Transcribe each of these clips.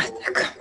Така.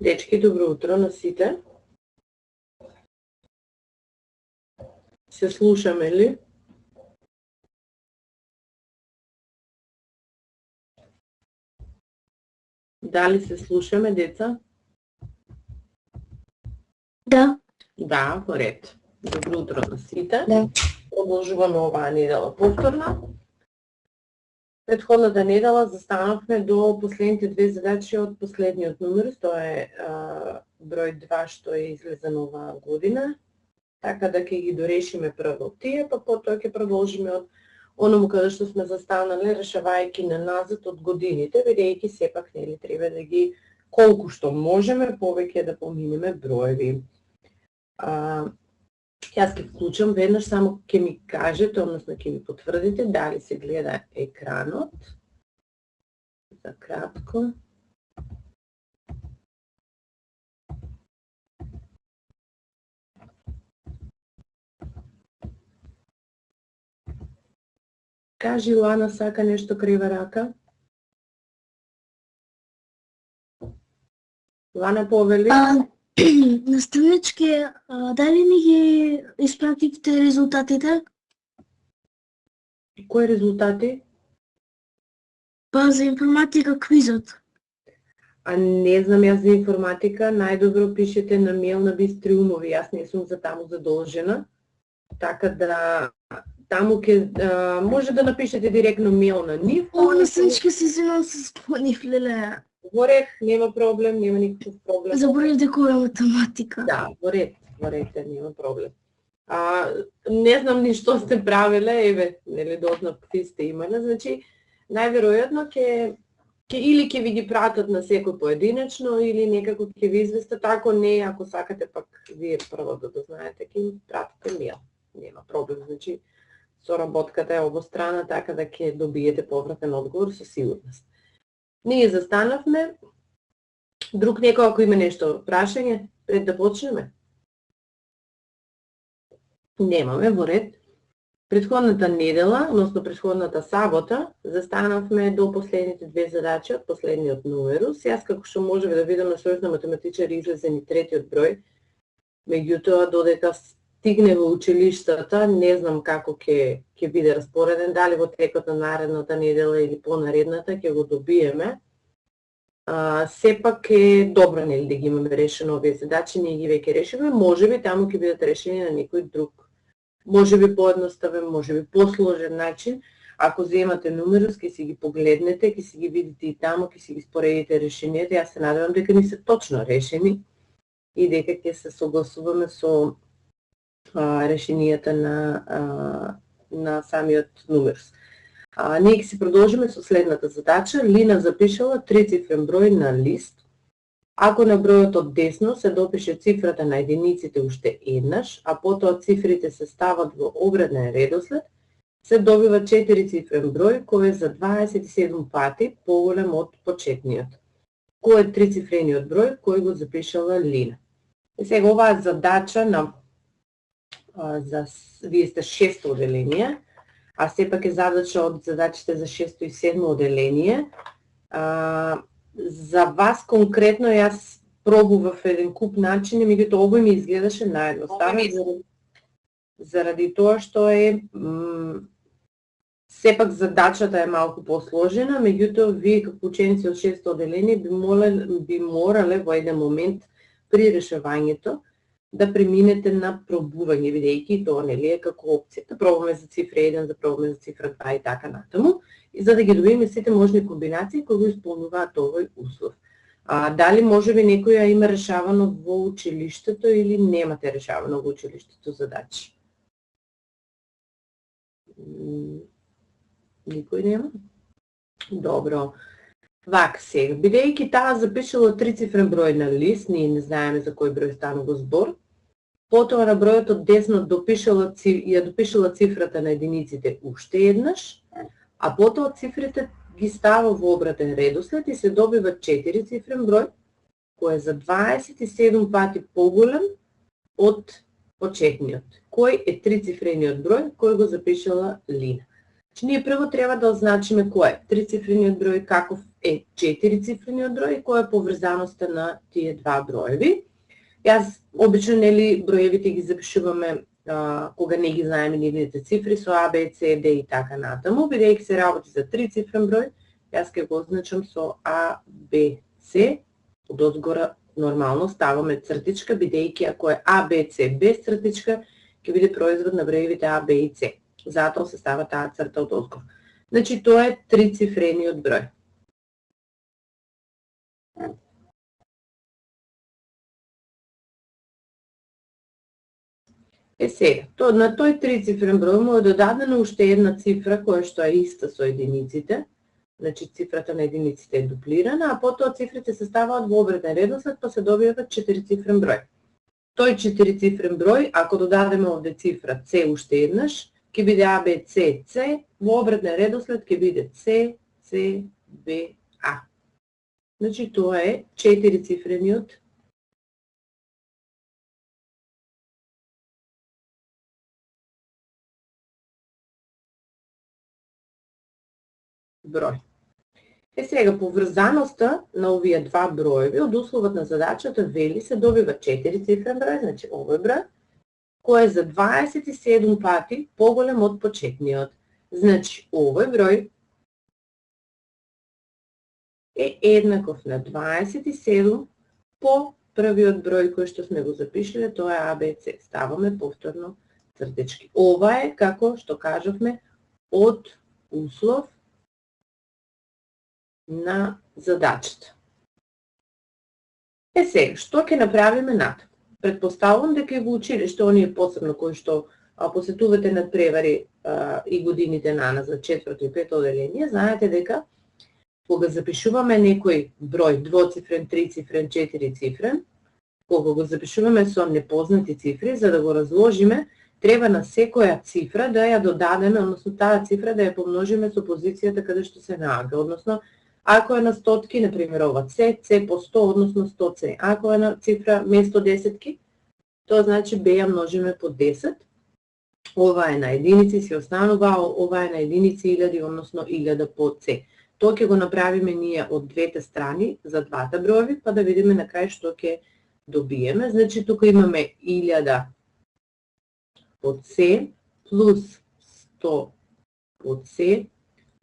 Дечки, добро утро на сите. Се слушаме ли? Дали се слушаме, деца? Да. Да, во ред. Добро утро на сите. Да. Продолжуваме оваа недела повторно. Претходната недела застанавме до последните две задачи од последниот номер, тоа е број 2 што е излезен оваа година, така да ќе ги дорешиме прво тие, па потоа ќе продолжиме од оному каде што сме застанале, решавајќи на назад од годините, бидејќи сепак нели треба да ги колку што можеме повеќе да поминеме броеви. Јас ќе вклучам веднаш, само ќе ми кажете, односно ќе ми потврдите дали се гледа екранот. За кратко. Кажи, Лана, сака нешто крива рака? Лана, повели? Наставнички, дали ми ги испративте резултатите? Кои резултати? Па за информатика квизот. Не знам јас за информатика, најдобро пишете на мејл на Бистри умови, јас не сум за таму задолжена, така да таму ќе може да напишете директно мејл на нив. Наставнички, се извинувам, се спомнив, леле. Во ред, нема проблем, нема никаков проблем. Заборав дека е математика. Да, во ред, нема проблем. Не знам ни што сте правеле, еве, нели дознав какви сте имале, значи најверојатно или ќе ви ги пратат на секој поединечно, или некако ќе ви известат, ако не, ако сакате пак вие прво да дознаете, ќе ви пратите мејл. Нема проблем, значи соработката е обострана, така да ќе добиете повратен одговор со сигурност. Ние застанавме. Друг некој ако има нешто прашање пред да почнеме? Немаме, во ред. Претходната недела, односно претходната сабота, застанавме до последните две задачи од последниот нумерус. Јас како што можеме да видиме сојузна математичар излезен и третиот број. Меѓутоа, додека стигне во училиштата, не знам како ќе биде распореден, дали во текот на наредната недела или понаредната ќе го добиеме. Сепак е добро нели да ги имаме решено овие задачи, ние ги веќе решиме, можеби таму ќе бидат решени на некој друг, можеби поедноставен, можеби посложен начин. Ако земате нумерус, ќе си ги погледнете, ќе си ги видите и таму, ќе си ги споредите решенијата. Јас се надевам дека ни се точно решени и дека ќе се согласуваме со решенијата на самиот нумерус. Ние ќе си продолжиме со следната задача. Лина запишала трицифрен број на лист. Ако на бројот од десно се допише цифрата на единиците уште еднаш, а потоа цифрите се стават во обреден редослед, се добива 4-цифрен број кој е за 27 пати поголем од почетниот. Кој е трицифрениот број кој го запишала Лина? И сега оваа задача вие сте 6-то оделение, а сепак е задача од задачите за 6-то и 7-то оделение. За вас конкретно јас пробував еден куп начини, меѓутоа овој ми изгледаше наедноставен заради тоа што сепак задачата е малку посложена, меѓутоа вие како ученици од 6-то оделение би морале во еден момент при решавањето да преминете на пробување, бидејќи тоа нели е како опција. Да пробуваме за цифра 1, да пробуваме за цифра 2 и така натаму, и за да ги добиеме сите можни комбинации кои го исполнуваат овој услов. Дали можеби некој ја има решавано во училиштето или немате решавано во училиштето задачи? Никој нема? Добро. Вак сега, бидејќи таа запишала трицифрен број на лист, ние не знаеме за кој број станува збор, потоа на бројот од десно ја допишала цифрата на единиците уште еднаш, а потоа цифрите ги става во обратен редослед и се добива 4-цифрен број, кој е за 27 пати поголем од почетниот. Кој е трицифрениот број кој го запишала Лина? Значи, ние прво треба да означиме кој е трицифрениот број, каков е 4-цифрениот број и која е поврзаноста на тие два броеви. Јас обично нели броевите ги запишуваме кога не ги знаеме нивните цифри со А, Б, С, Д и така натаму, бидејќи се работи за трицифрен број, јас ќе го означам со А, Б, С, одозгора нормално ставаме цртичка, бидејќи ако е А, Б, С без цртичка, ќе биде производ на броевите А, Б и С. Затоа се става таа црта одозгора. Значи, тоа е трицифрениот број. Сега, на тој трицифрен број му е додадена уште една цифра која што е иста со единиците, значи цифрата на единиците е дуплирана, а потоа цифрите се ставаат во обреден редослед, па се добива четирицифрен број. Тој четирицифрен број, ако додадеме овде цифра C уште еднаш, ќе биде A, B, C, C, во обреден редослед ќе биде C, C, B, A. Значи тоа е четирицифрениот број. Сега, поврзаноста на овие два броеви од условот на задачата вели се добива четирицифрен број, значи овој број, кој е за 27 пати поголем од почетниот. Значи, овој број е еднаков на 27 по првиот број кој што сме го запишале, тоа е ABC. Ставаме повторно цртички. Ова е, како што кажавме, од услов на задачата. Сега, што ќе направиме натаму? Предпоставувам дека и во училиште, оние посебно кои што посетувате надпревари и годините нана за 4 и 5 оделение, знаете дека кога запишуваме некој број, двоцифрен, трицифрен, четирицифрен, кога го запишуваме со непознати цифри, за да го разложиме, треба на секоја цифра да ја додадеме, односно таа цифра да ја помножиме со позицијата каде што се наоѓа, односно ако е на стотки, например ова C, C по 100, односно 100C. Ако е на цифра место десетки, тоа значи B ја множиме по 10. Ова е на единици, си останува, ова е на единици 1000, односно 1000 по C. Тоа ќе го направиме ние од двете страни за двата броеви, па да видиме на крај што ќе добиеме. Значи, тука имаме 1000 по C плюс 100 по C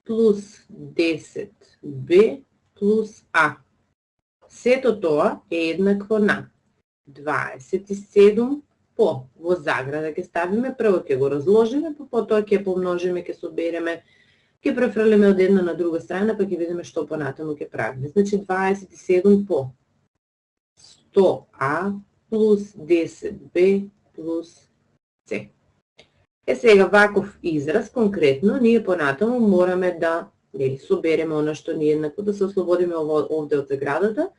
плюс 10B плюс А. Сето тоа е еднакво на 27 по, во заграда ќе ставиме, прво ќе го разложиме, потоа ќе помножиме, ќе собереме, ќе префрлиме од една на друга страна, па ќе видиме што понатаму ќе правиме. Значи 27 по 100А плюс 10B плюс С. Сега ваков израз, конкретно, ние понатаму мораме да собереме она што ни еднакво, да се ослободиме овде од заградата,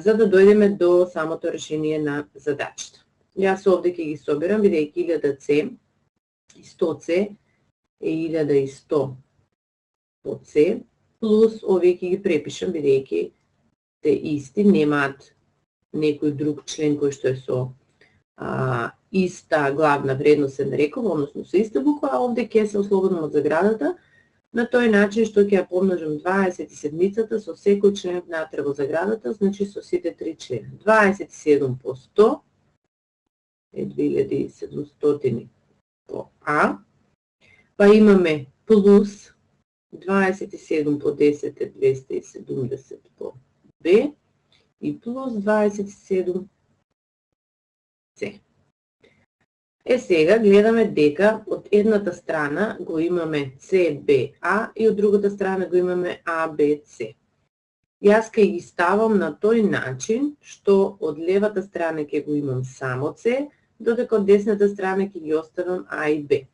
за да дојдеме до самото решение на задачата. Јас овде ќе ги соберам, бидејќи 1000C и 100C е 1100 по C, плюс овие ќе ги препишам, бидејќи се исти, немаат некој друг член кој што е со иста главна вредност се нарекува, односно со иста буква, а овде ќе се ослободам од заградата, на тој начин што ќе ја помножам 27-ицата со секој член внатре во заградата, значи со сите три члена. 27 по 100 е 2700 по А, па имаме плюс 27 по 10 е 270 по Б и плюс 27 С. Сега гледаме дека од едната страна го имаме CBA и од другата страна го имаме ABC. Јас ќе ги ставам на тој начин што од левата страна ќе го имам само C, додека од десната страна ќе ги оставам А и Б.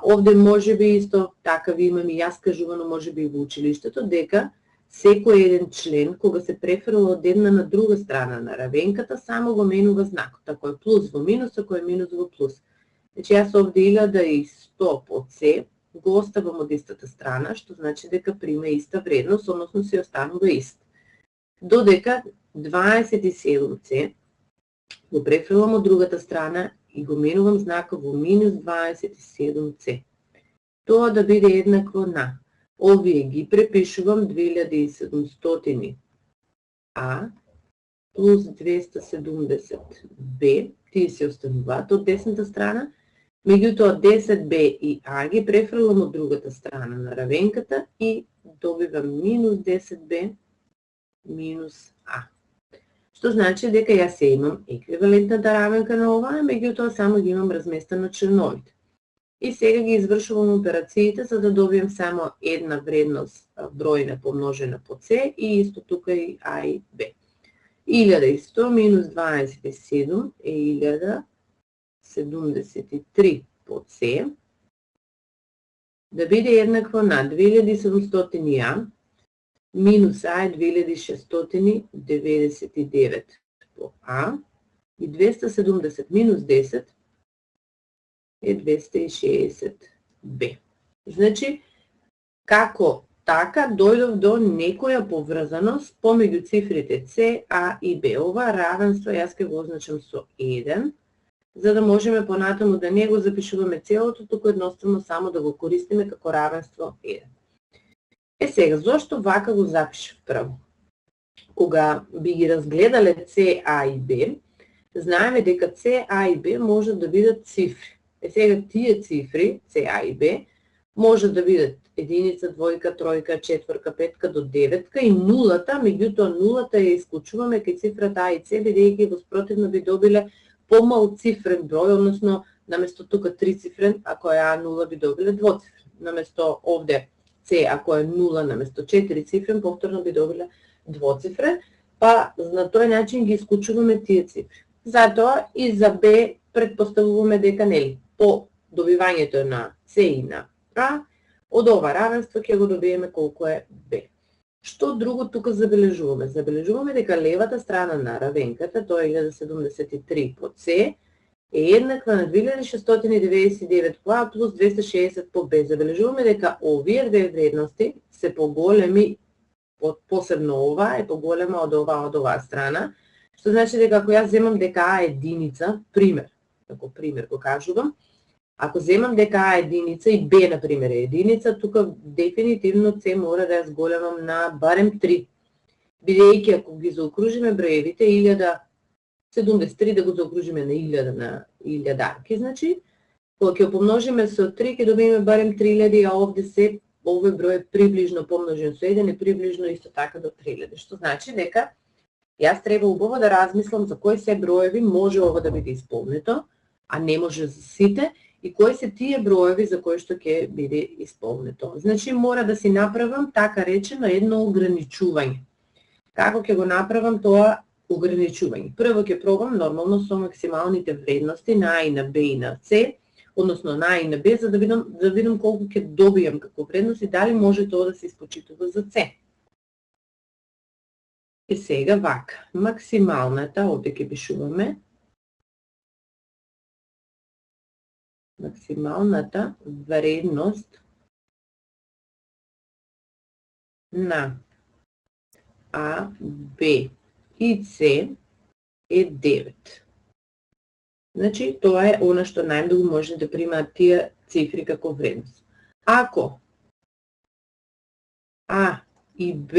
Овде може би исто така ви имам и јас кажувано, може би и во училиштето, дека секој еден член, кога се префрла од една на друга страна на равенката, само го менува знакот. Ако е плюс во минус, ако е минус во плюс. Значи, јас овде 1100 по С го оставам од истата страна, што значи дека прима иста вредност, односно се останува ист. Додека 27C го префрлам од другата страна и го менувам знакот во минус 27C. Тоа да биде еднакво на овие ги препишувам 2700 А плюс 270 Б, тие се остануваат од десната страна, меѓутоа 10Б и А ги префрлам од другата страна на равенката и добивам минус 10Б минус А. Што значи дека јас се имам еквивалентната равенка на оваа, меѓутоа само ги имам разместено членовите. И сега ги извршувам операциите за да добием само една вредност бројна помножена по С и исто тука и А и Б. 1100 минус 27 е 73 под С да биде еднакво на 2700 минус А е 2699 по А и 270 минус 10 е 260 Б. Значи, како така дојдов до некоја поврзаност помеѓу цифрите С, А и Б. Ова равенство јас ќе го означам со 1, за да можеме понатаму да не го запишуваме целото, туку едноставно само да го користиме како равенство 1. Сега, зошто вака го запишав прво? Кога би ги разгледале С, А и Б, знаеме дека С, А и Б можат да бидат цифри. Сега тие цифри, С, А и Б, можат да бидат единица, двојка, тројка, четворка, петка до деветка и нулата, меѓутоа нулата ја исклучуваме кај цифрата А и С, бидејќи во спротивно би добиле помал цифрен број, односно наместо тука трицифрен, ако е А нула би добиле двоцифрен. Наместо овде С, ако е 0 наместо 4 цифрен, повторно би добиле двоцифрен, па на тој начин ги исклучуваме тие цифри. Затоа и за Б предпоставуваме дека нели по добивањето на С и на А, од ова равенство ќе го добиеме колку е Б. Што друго тука забележуваме? Забележуваме дека левата страна на равенката, тоа е 1073 под С, е еднаква на 2699 по А плюс 260 по Б. Забележуваме дека овие две вредности се поголеми, посебно ова е поголема од оваа страна, што значи дека ако јас земам дека А е единица, пример, како пример го кажувам, ако земам дека А е единица и Б, например, е единица, тука дефинитивно С мора да ја зголемам на барем 3. Бидејќи ако ги заокружиме броевите, 1073 да го заокружиме на 1000 на 1000-арки, значи, кога ќе помножиме со 3, ќе добиеме барем 3000, а овде овој број е приближно помножен со 1 и приближно исто така до 3000, што значи дека јас треба убаво да размислам за кои се броеви може ова да биде исполнето, а не може за сите, и кои се тие броеви за кои што ќе биде исполнето. Значи, мора да си направам, така речено, едно ограничување. Како ќе го направам тоа ограничување? Прво ќе пробам нормално со максималните вредности на А и на Б и на С, односно на А и на Б, за да видам колку ќе добијам како вредност и дали може тоа да се испочитува за С. И сега вака, максималната, овде ќе пишуваме, максималната вредност на А, Б и С е 9. Значи, тоа е она што најмногу може да примаат тие цифри како вредност. Ако А и Б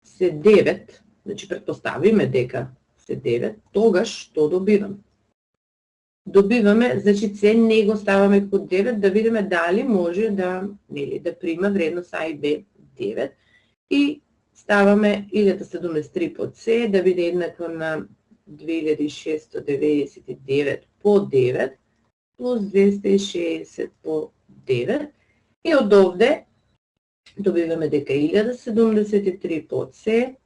се 9, значи предпоставиме дека се 9, тогаш што добивам? Добиваме, значи С не го ставаме како 9, да видиме дали може да прима вредност А и Б 9 и ставаме 1073 под С да биде еднакво на 2699 по 9 плюс 260 по 9 и од овде добиваме дека 1073 под С е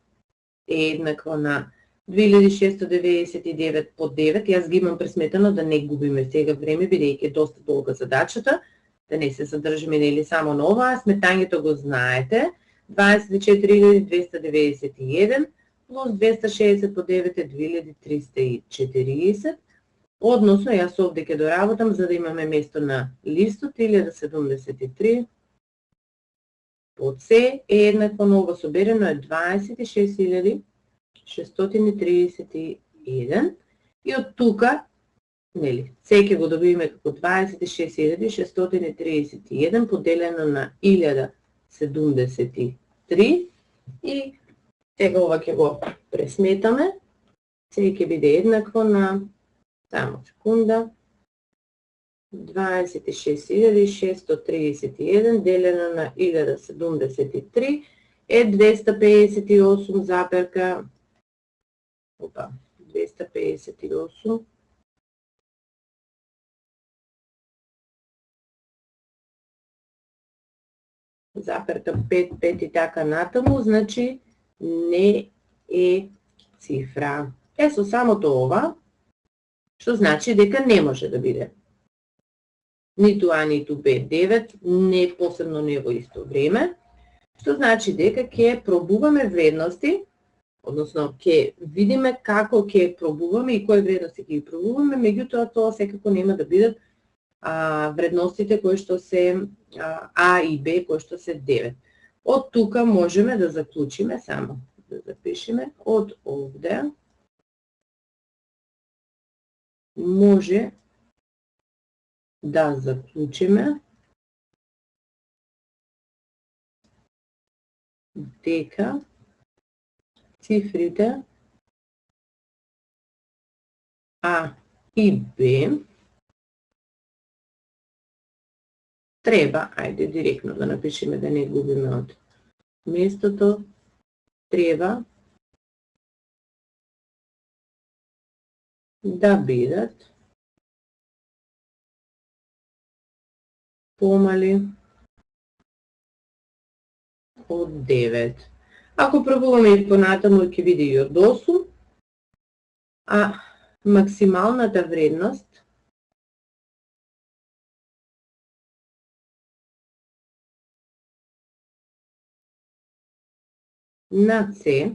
еднакво на 2699 по 9, јас ги имам пресметано да не губиме сега време, бидејќи е доста долга задачата, да не се задржиме нели само на ова, сметањето го знаете, 24291 плюс 260 по 9 е 2340, односно јас овде ќе доработам за да имаме место на листот 1073 под С е еднакво на ова соберено е 26631 и од тука, нели, С ќе го добиеме како 26631 поделено на 1073 и сега ова ќе го пресметаме. С ќе биде еднакво на, само секунда, 26631 делено на 1073 е 258 заперка 258 заперка 5 и така натаму, значи не е цифра. Со самото ова Што значи дека не може да биде ниту А, ниту Б 9, не посебно не во исто време, што значи дека ќе пробуваме вредности, односно ќе видиме како ќе пробуваме и кои вредности ќе ги пробуваме, меѓутоа тоа секако нема да бидат вредностите кои што се А и Б, кои што се 9. Од тука можеме да заклучиме, само да запишеме, од овде може да заклучиме дека цифрите А и Б треба, ајде директно да напишеме да не губиме од местото, треба да бидат помали од 9. Ако пробуваме и понатаму, ќе биде и од 8, а максималната вредност на С е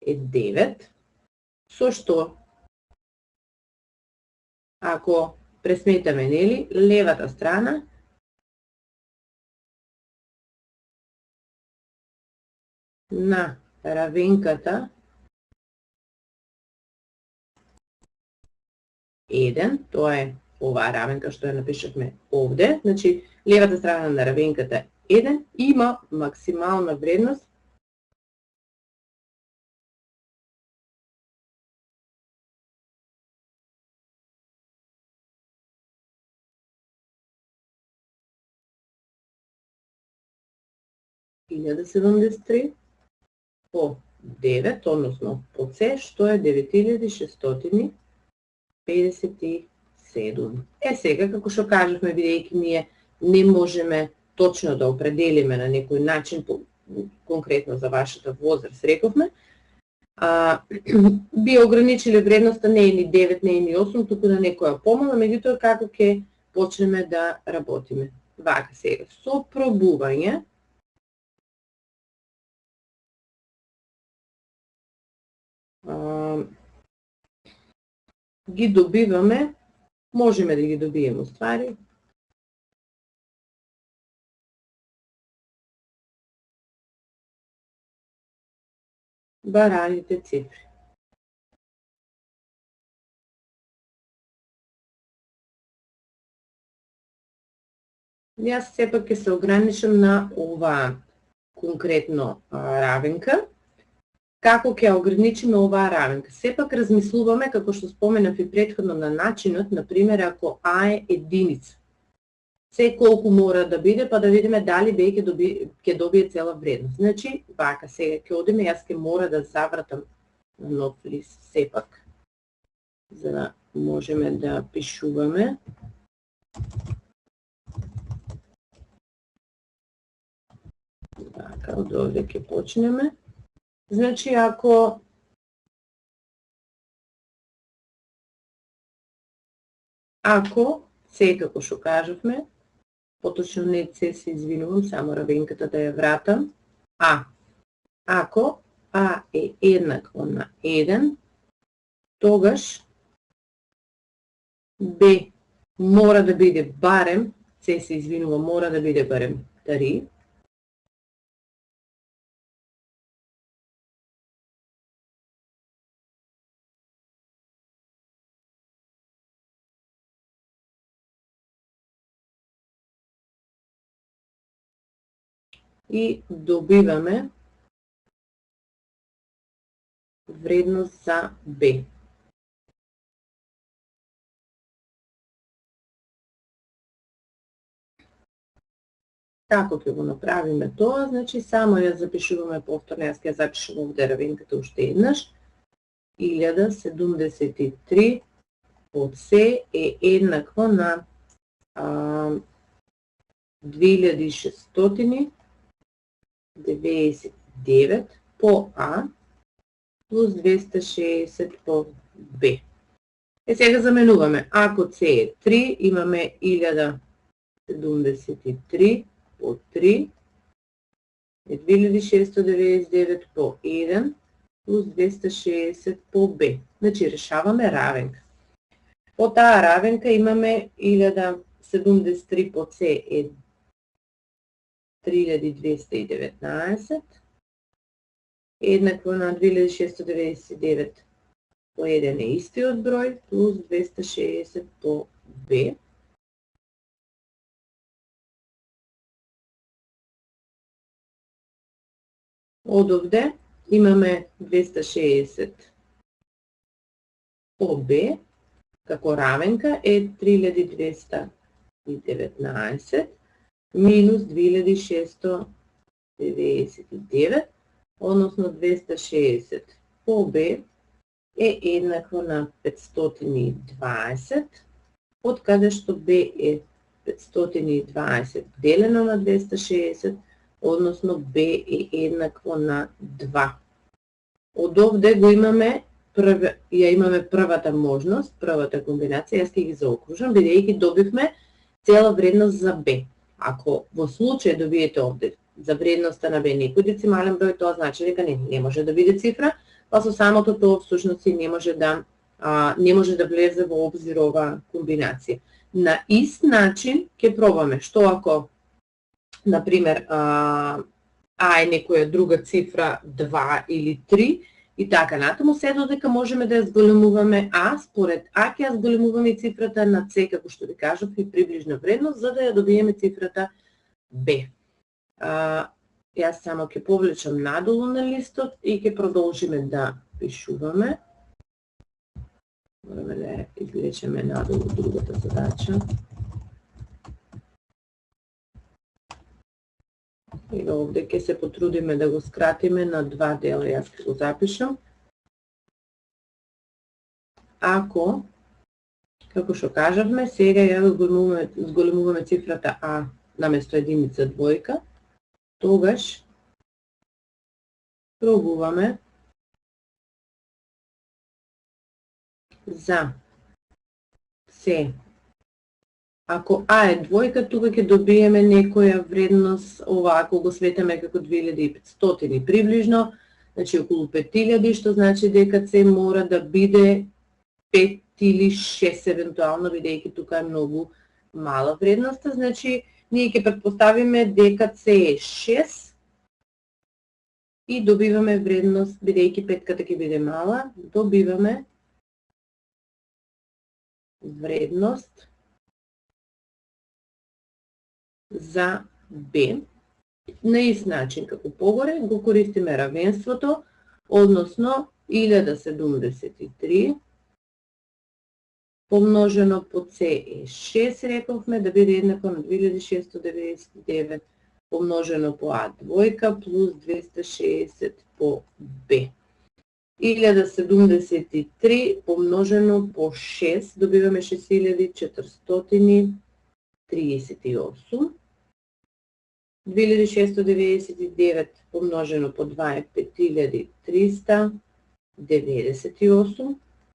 9, со што ако пресметаме, нели, левата страна на равенката 1, тоа е оваа равенка што ја напишавме овде, значи левата страна на равенката 1 има максимална вредност по 9, односно по С, што е 9657. Сега, како што кажавме, бидејќи ние не можеме точно да определиме на некој начин, конкретно за вашата возраст, рековме, би ограничиле вредноста не е ни 9, не е ни 8, туку на некоја помала, меѓутоа како ќе почнеме да работиме. Вака сега, со пробување, ги добиваме, можеме да ги добиеме уствари, бараните цифри. Јас сепак ќе се ограничам на оваа конкретно равенка. Како ќе ограничиме оваа равенка? Сепак размислуваме, како што споменав и претходно, на начинот, например, ако А е единица. Се колку мора да биде, па да видиме дали Б ќе добие цела вредност. Значи, вака, сега ќе одиме, јас ќе мора да завратам на нов лист сепак, за да можеме да пишуваме. Така, од овде ќе почнеме. Значи, ако се, како што кажавме, поточно не се извинувам, само равенката да ја вратам, ако А е еднакво на 1, тогаш Б мора да биде барем, се извинува, мора да биде барем 3, и добиваме вредност за Б. Како ќе го направиме тоа? Значи, само ја запишуваме повторно, јас ќе ја запишам овде равенката уште еднаш. 1073 од С е еднакво на 2699 по А плюс 260 по Б. Сега заменуваме. Ако С е 3, имаме 1073 по 3 е 2699 по 1 плюс 260 по Б. Значи решаваме равенка. По таа равенка имаме 1073 по С е 3219 еднакво на 2699 по 1 е истиот број, плюс 260 по Б. Од овде имаме 260 по Б, како равенка е 3219 минус 2699, односно 260 по Б е еднакво на 520, од каде што Б е 520 делено на 260, односно Б е еднакво на 2. Од овде го имаме, имаме првата можност, првата комбинација, јас ќе ги заокружам, бидејќи добивме цела вредност за Б. Ако во случај добиете овде за вредноста на Б некој децимален број, тоа значи дека не може да биде цифра, па со самото тоа всушност не може да влезе во обзир оваа комбинација. На ист начин ќе пробаме, што ако, например, А е некоја друга цифра 2 или 3 и така натаму, се додека можеме да ја зголемуваме А, според А ќе ја зголемуваме и цифрата на С, како што ви кажав, и приближна вредност, за да ја добиеме цифрата Б. Јас само ќе повлечам надолу на листот и ќе продолжиме да пишуваме. Мораме да извлечеме надолу другата задача. И овде ќе се потрудиме да го скратиме на 2 дела, јас ќе го запишам. Ако, како што кажавме, сега ја зголемуваме цифрата А наместо единица двојка, тогаш пробуваме за С. Ако А е двојка, тука ќе добиеме некоја вредност, овако го светаме како 2500 приближно, значи околу 5000, што значи дека С мора да биде 5 или 6 евентуално, бидејќи тука е многу мала вредноста, значи ние ќе претпоставиме дека С е 6 и добиваме вредност, бидејќи петката ќе биде мала, добиваме вредност за Б. На ист начин како погоре го користиме равенството, односно 1073 помножено по С е 6, рековме, да биде еднакво на 2699 помножено по А двојка плюс 260 по Б. 1073 помножено по 6, добиваме 6438. 2699 помножено по 2 е 5398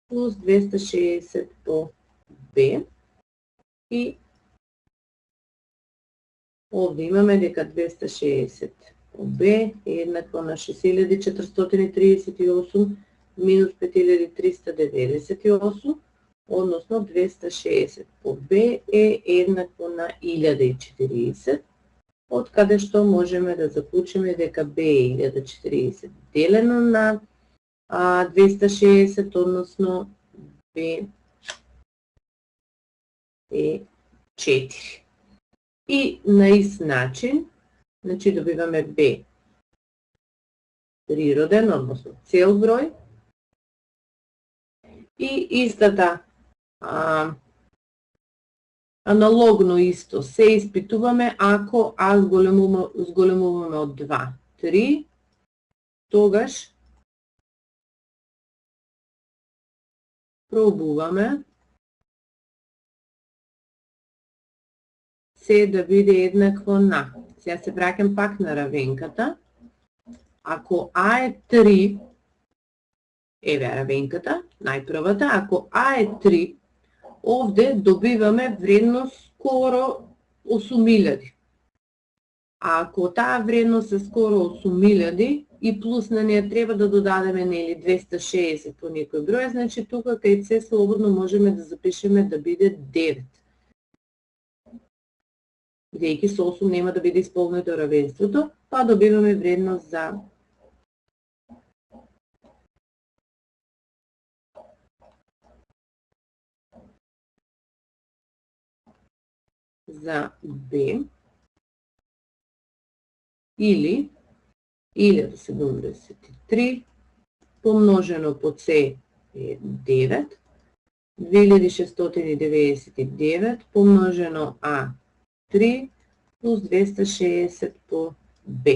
плюс 260 по Б. И овде имаме дека 260 по Б е еднакво на 6438 минус 5398, односно 260 по Б е еднакво на 1040, од каде што можеме да заклучиме дека Б е 1040 делено на 260, односно Б е 4. И на ист начин, значи добиваме Б природен, односно цел број, и истата аналогно исто се испитуваме ако А зголемуваме од 2, 3, тогаш пробуваме Се да биде еднакво на. Сега се враќам пак на равенката. Ако А е 3 Еве равенката, најпрвата, ако А е 3, овде добиваме вредност скоро 8000. А ако таа вредност е скоро 8000 и плюс на неја треба да додадеме нели 260 по некој број, значи тука кај С слободно можеме да запишеме да биде 9. Бидејќи со 8 нема да биде исполнето равенството, па добиваме вредност за Б или 1073 помножено по С е 9, 2699 помножено А 3 плюс 260 по Б.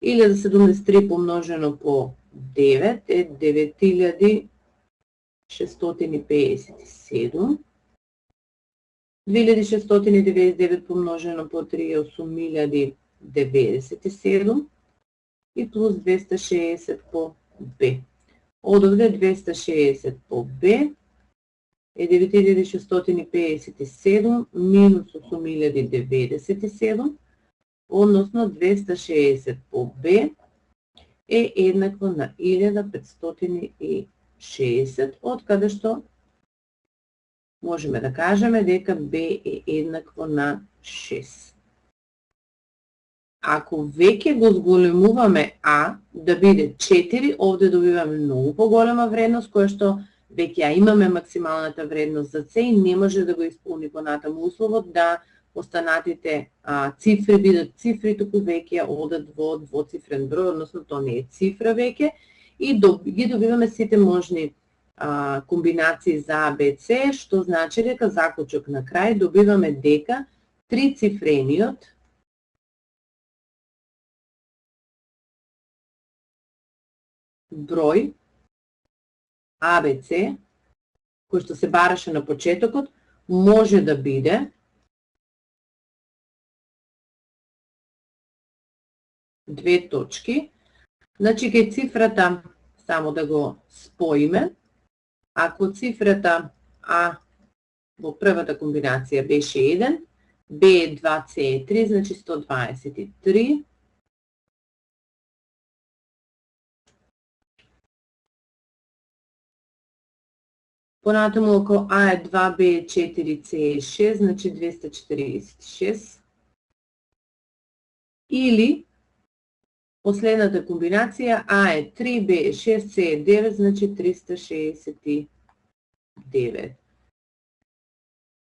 1073 помножено по 9 е 9657. 2699 помножено по 3 е 8097 и плюс 260 по Б. Одовде 260 по Б е 9657 минус 8097, односно 260 по Б е еднакво на 1560, од каде што можеме да кажеме дека Б е еднакво на 6. Ако веќе го зголемуваме А да биде 4, овде добиваме многу поголема вредност, која што веќе ја имаме максималната вредност за С и не може да го исполни понатаму условот да останатите цифри бидат цифри, туку веќе одат во двоцифрен број, односно тоа не е цифра веќе, и ги добиваме сите можни комбинации за А, Б, С, што значи дека заклучок на крај добиваме дека трицифрениот број А, Б, С, кој што се бараше на почетокот, може да биде две точки. Значи, кај цифрата, само да го споиме, ако цифрата А во првата комбинација беше 1, Б е 2, С е 3, значи 123. Понатаму, ако А е 2, Б е 4, С е 6, значи 246. Или последната комбинација А е 3, Б е 6, С е 9, значи 369.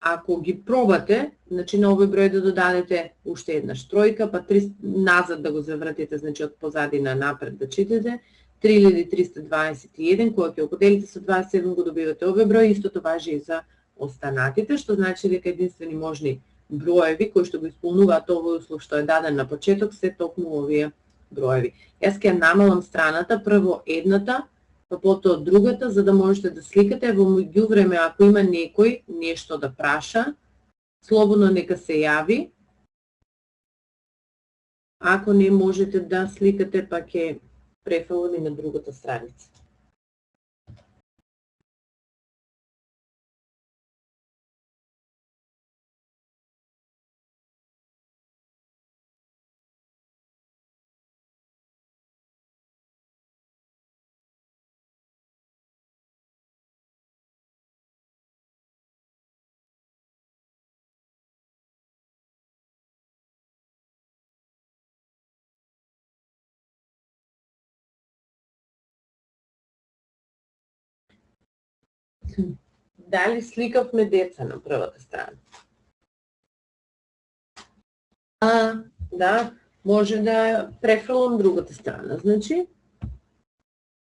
Ако ги пробате, значи на овој број да додадете уште еднаш тројка, па назад да го завртите, значи од позадина напред да читате, 3321, кога ќе го поделите со 27 го добивате овој број, истото важи и за останатите, што значи дека единствени можни броеви кои што го исполнуваат овој услов што е даден на почеток се токму овие броеви. Јас ќе намалам страната, прво едната, па потоа другата, за да можете да сликате. Во меѓувреме, ако има некој нешто да праша, слободно нека се јави. Ако не можете да сликате, па ќе префрлам и на другата страница. Дали сликавме деца на првата страна? Да, може да префрлам другата страна. Значи,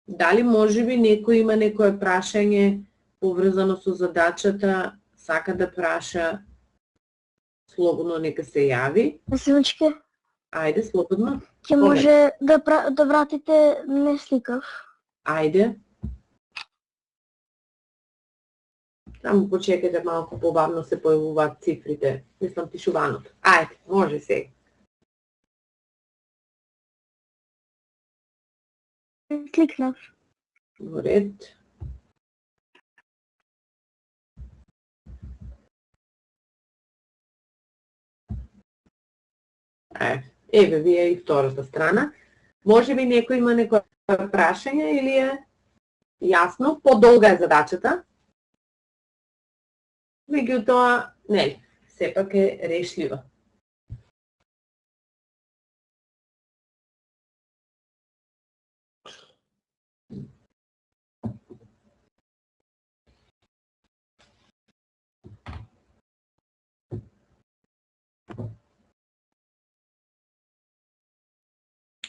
дали можеби некој има некое прашање поврзано со задачата, сака да праша, слободно нека се јави. Силчке, Ајде, слободно. ќе може да вратите не сликав. Ајде. Само почекайте малку, побавно се појавуваат цифрите, мислам пишуваното. Ајде, може сега. Кликнав. во ред. Еве ви е и втората страна. Може би некој има некој прашање или е јасно, подолга е задачата. Меѓутоа, нели, сепак е решлива.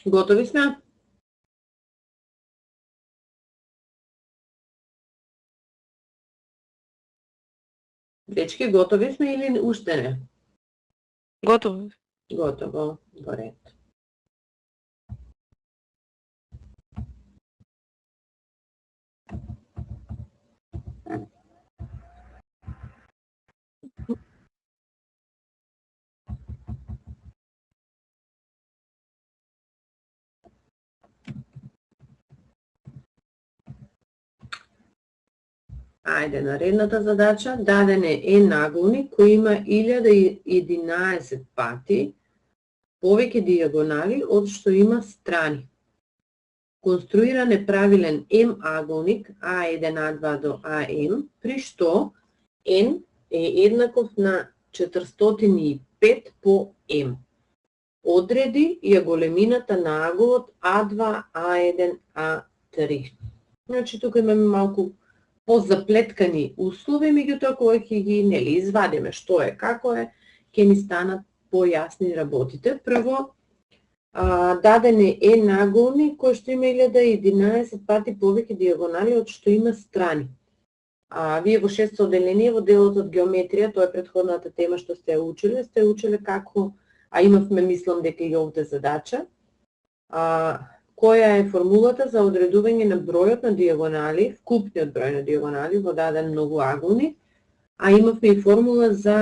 Готови сме? Дечки, готови сме или уште не? Готово. Готово, во ред. Ајде, наредната задача, даден е N наголник кој има 1011 пати повеќе дијагонали од што има страни. Конструиран е правилен M аголник A1, A2 до AM, при што N е еднаков на 405 по M. Одреди ја големината на аголот A2, A1, A3. Значи, тука имаме малку позаплеткани услови, меѓутоа кога ќе ги извадиме што е, како е, ќе ни станат појасни работите. Прво, даден е N наголник кој што има 1011 пати повеќе дијагонали од што има страни. Вие во 6-то одделение, во делот од геометрија, тоа е претходната тема што сте учеле како, имавме, мислам дека и овде задача, која е формулата за одредување на бројот на дијагонали, вкупниот број на дијагонали во даден многоаголник, имавме и формула за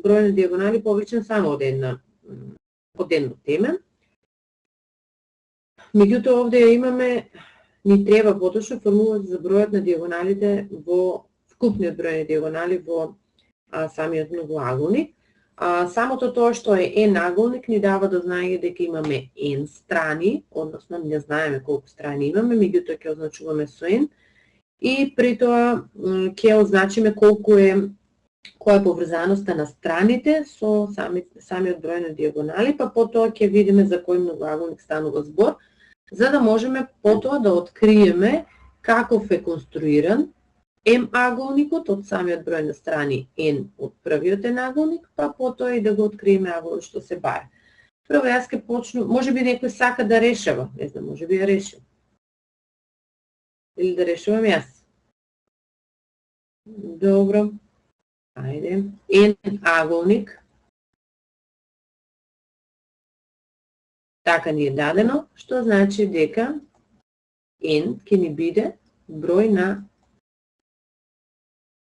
број на дијагонали повлечен само од едно теме. Меѓутоа овде ја имаме, ни треба поточно формула за бројот на дијагоналите во вкупниот број на дијагонали во самиот многоаголник. Самото тоа што е N наголник ни дава до знаење дека имаме N страни, односно не знаеме колку страни имаме, меѓутоа ќе означуваме со N и при тоа ќе означиме која е поврзаноста на страните со самиот број на дијагонали, па потоа ќе видиме за кој многоаголник станува збор, за да можеме потоа да откриеме каков е конструиран M аголникот од самиот број на страни N од првиот N аголник, па потоа и да го откриеме аголот што се бара. Прво јас ќе почну, може би некој сака да решава, не знам, може би ја решим. Или да решувам јас. Добро. Ајде. N аголник. Така ни е дадено, што значи дека N ќе ни биде број на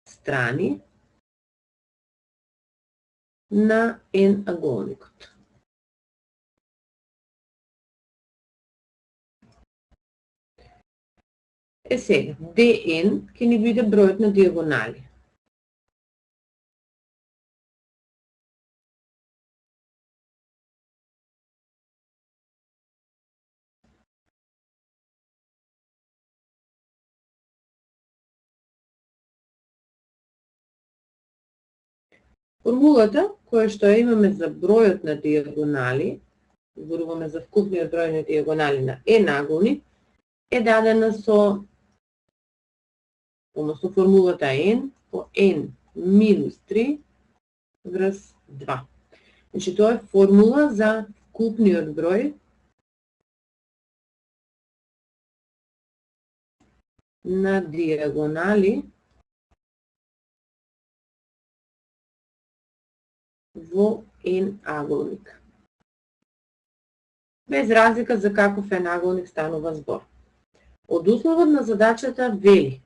страни на N аголникот. Сега, dn ќе ни биде бројот на дијагонали. Формулата која што ја имаме за бројот на дијагонали, зборуваме за вкупниот број на дијагонали на N аголник, е дадена со, односно формулата N по N минус 3 врз 2. Значи тоа е формула за вкупниот број на дијагонали во N аголник. Без разлика за каков N аголник станува збор. Од условот на задачата вели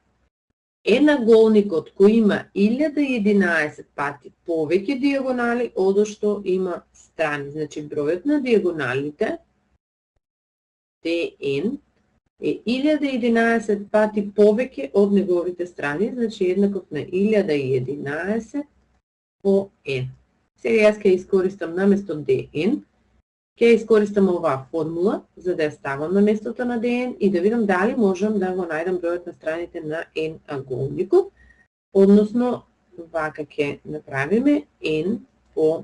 N аголникот кој има 1011 пати повеќе дијагонали од што има страни. Значи бројот на дијагоналите dn е 1011 пати повеќе од неговите страни, значи еднаков на 1011 по n. Сега јас ќе искористам наместо dn, ќе искористам оваа формула за да ја ставам на местото на dn и да видам дали можам да го најдам бројот на страните на n аголникот, односно вака ќе направиме n по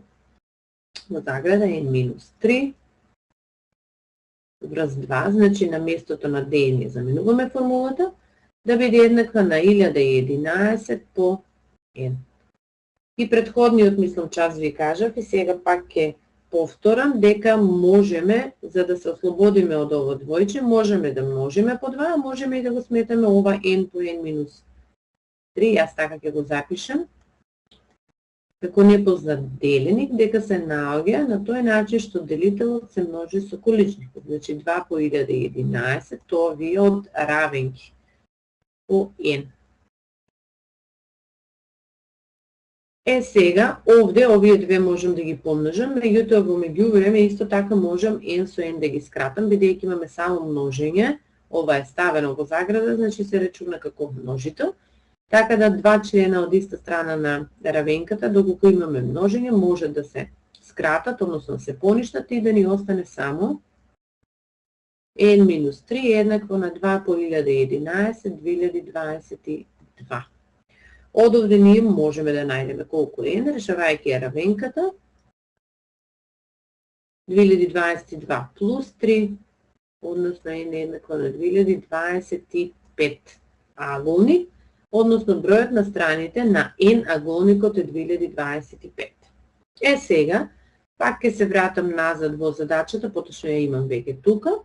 во заграда n минус 3 врз 2, значи на местото на dn ја заменуваме формулата, да биде еднаква на 1011 по n. И предходниот, мислам, час ви кажав и сега пак ќе повторам дека можеме, за да се ослободиме од ово двојче, можеме да множиме по 2, а можеме и да го сметаме ова n по n минус 3, јас така ќе го запишам, како непознат деленик, дека се наоѓа на тој начин што делителот се множи со количникот. Значи 2 по 1011, тоа ви е од равенки по n. Сега, овде, овие две можам да ги помножам, меѓутоа во меѓувреме исто така можам n со n да ги скратам, бидејќи имаме само множење, ова е ставено во заграда, значи се рачуна како множител. Така да два члена од иста страна на равенката, доколку имаме множење, може да се скратат, односно да се поништат и да ни остане само n минус 3 еднакво на 2 по 1011, 2022. Од овде ние можеме да најдеме колку е n, решавајќи ја равенката. 2022 плюс 3, односно n еднакво на 2025 аголник, односно бројот на страните на n аголникот е 2025. Сега, пак ќе се вратам назад во задачата, поточно ја имам веќе тука.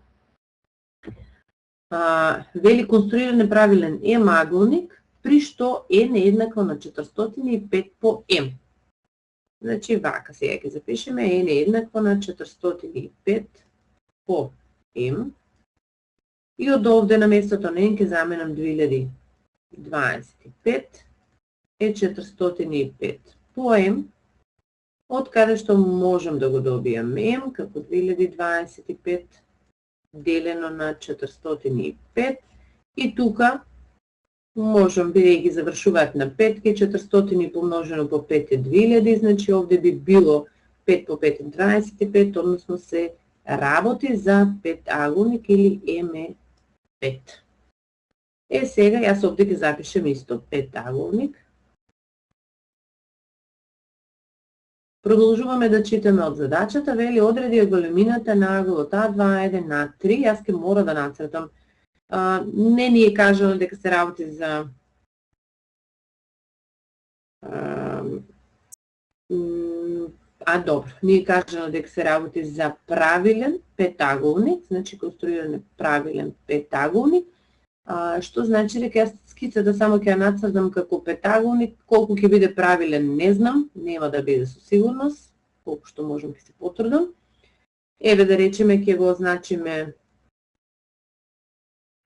Вели конструиране правилен m аголник, при што n е еднакво на 405 по m. Значи, вака сега ќе запишеме n е еднакво на 405 по m. И од овде на местото на n ќе заменам 2025 е 405 по m, од каде што можам да го добијам m како 2025 делено на 405 и тука можам, бидејќи завршуваат на 5, 400 помножено по 5 е 2000, значи овде би било 5 по 5 е 25, односно се работи за 5 аголник или m е 5. Сега јас овде ќе запишем исто 5 аголник. Продолжуваме да читаме од задачата, вели одреди ја големината на аголот А2 на 3, јас ќе мора да нацртам. Не ни е кажано дека се работи за добро, ни е кажано дека се работи за правилен петаголник, значи конструиране правилен петаголник, што значи дека јас скицата само ќе ја нацртам како петаголник, колку ќе биде правилен не знам, нема да биде со сигурност, колку што можам ќе се потрудам. Еве да речеме ќе го означиме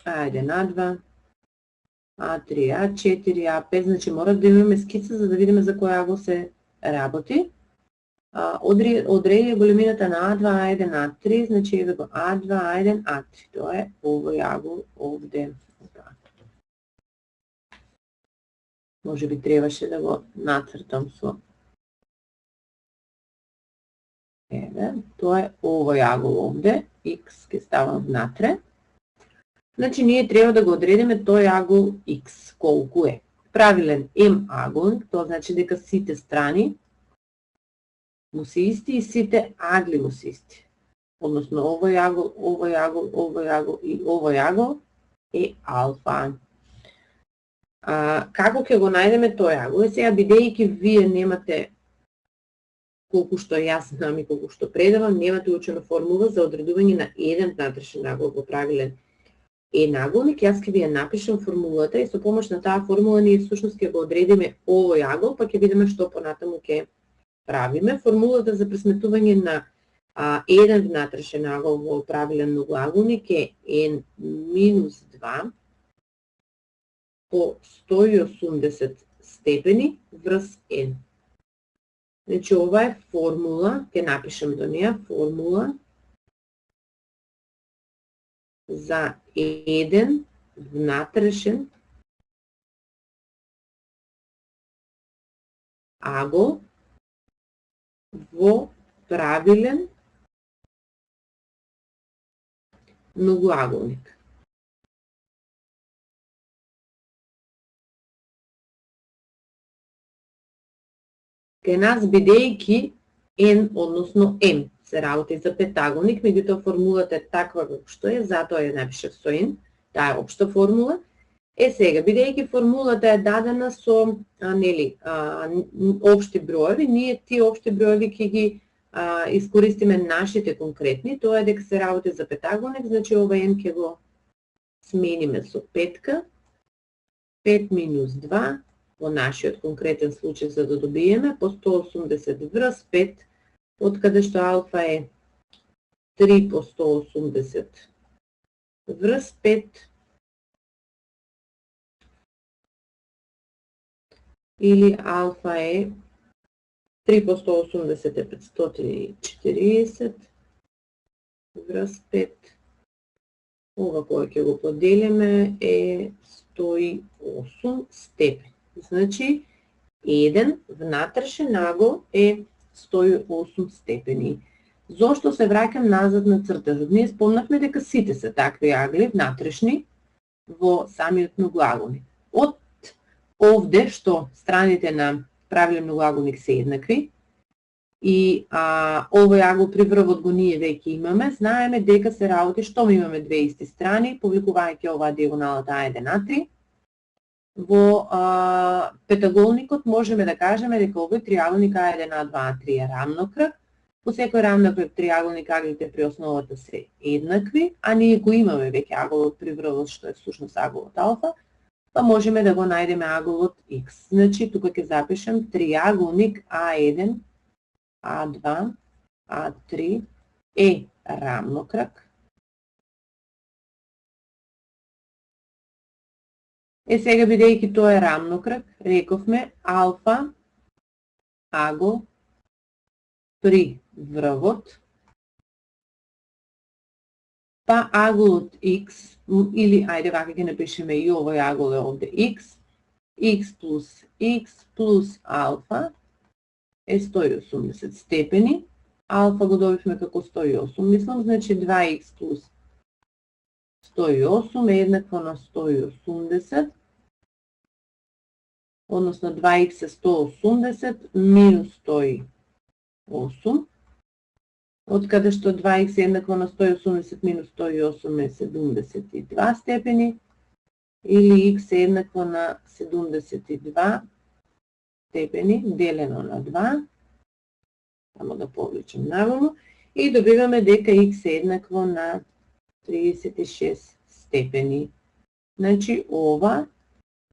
А1, А2, А3, А4, А5, значи мора да имаме скица за да видиме за кој агол се работи. Одреди големината на А2, А1, А3, значи еве го А2, А1, А3. Тоа е овој агол овде. Може би требаше да го нацртам со... Еве, тоа е овој агол овде. X ќе ставам внатре. Значи, ние треба да го одредиме тој агол X, колку е. Правилен M аголник, тоа значи дека сите страни му се исти и сите агли му се исти. Односно, овој агол, овој агол, овој агол и овој агол е алфа. Како ќе го најдеме тој агол? Сега, бидејќи вие немате, колку што јас знам и колку што предавам, немате учена формула за одредување на еден внатрешен агол во правилен аголник, јас ќе ви ја напишам формулата и со помош на таа формула ние всушност ќе го одредиме овој агол, па ќе видиме што понатаму ќе правиме. Формулата за пресметување на еден внатрешен агол во правилен многоаголник е n минус 2 по 180 степени врз n. Значи ова е формула, ќе напишам до неја формула за еден внатрешен агол во правилен многуаголник. Кај нас бидејќи N, односно M, се работи за петаголник, меѓутоа формулата е таква како што е, затоа ја напишав со N, таа е општа формула. Сега, бидејќи формулата е дадена со општи броеви, ние тие општи броеви ќе ги искористиме нашите конкретни, тоа е дека се работи за петаголник, значи ова N ќе го смениме со петка, 5 минус 2, во нашиот конкретен случај за да добиеме по 180 врз 5, од каде што алфа е 3 по 180 врз 5, или алфа е 3 по 180 е 540 врз 5. Ова кој ќе го поделиме е 108 степени. Значи, еден внатрешен агол е 108 степени. Зошто се враќам назад на цртажот? Ние спомнавме дека сите се такви агли внатрешни во самиот многуаголник. Од овде што страните на правилен многуаголник се еднакви и овој агол при врвот го ние веќе имаме, знаеме дека се работи што имаме две исти страни, повликувајќи оваа диагоналата А1 А3. Во петаголникот можеме да кажеме дека овој триаголник А1 А2 А3 е рамнокръг. По секој рамнокръг триаголник аглите при основата се еднакви, а ние го имаме веќе аголот при врвот што е всушност аголот алфа, па можеме да го најдеме аголот X. Значи, тука ќе запишем триаголник А1, А2, А3 е рамнокръг. Сега, бидејќи тоа е рамнокръг, рековме алфа агол при врвот, па аголот X, или, ајде вака ќе напишеме и овој агол е овде X плюс алфа е 180 степени. Алфа го добивме како 108, мислам, значи 2x плюс 108 е еднакво на 180, односно 2x е 180 минус 108, од каде што 2x е еднакво на 180 минус 108 е 72 степени, или x е еднакво на 72 степени делено на 2, само да повлечем наваму, и добиваме дека x е еднакво на 36 степени. Значи, ова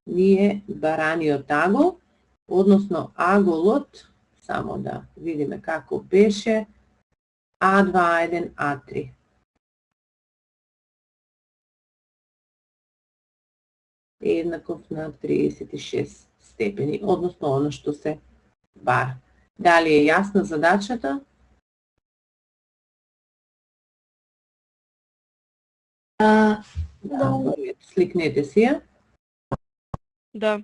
ни е бараниот агол, односно аголот, само да видиме како беше, А2, А1, А3. Еднаков на 36 степени, односно оно што се бара. Дали е јасна задачата? Да. Сликнете си ја. Да.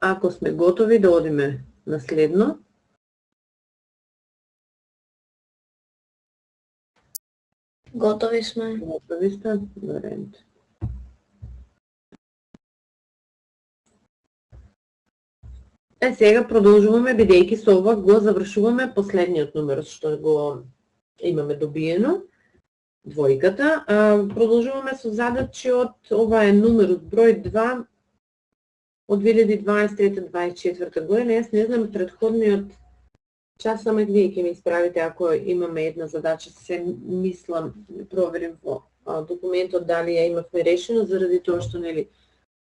Ако сме готови да одиме на следно. Готови сме. Готови сте? Добре. Сега продолжуваме, бидејќи со ова го завршуваме последниот номер што го имаме добиено, двојката. Продолжуваме со задачи од, ова е номерот број 2 од 2023-2024 година. Јас не знам претходниот час, само вие ќе ми исправите ако имаме една задача, се мислам, проверим во документот дали ја имавме решено, заради тоа што нели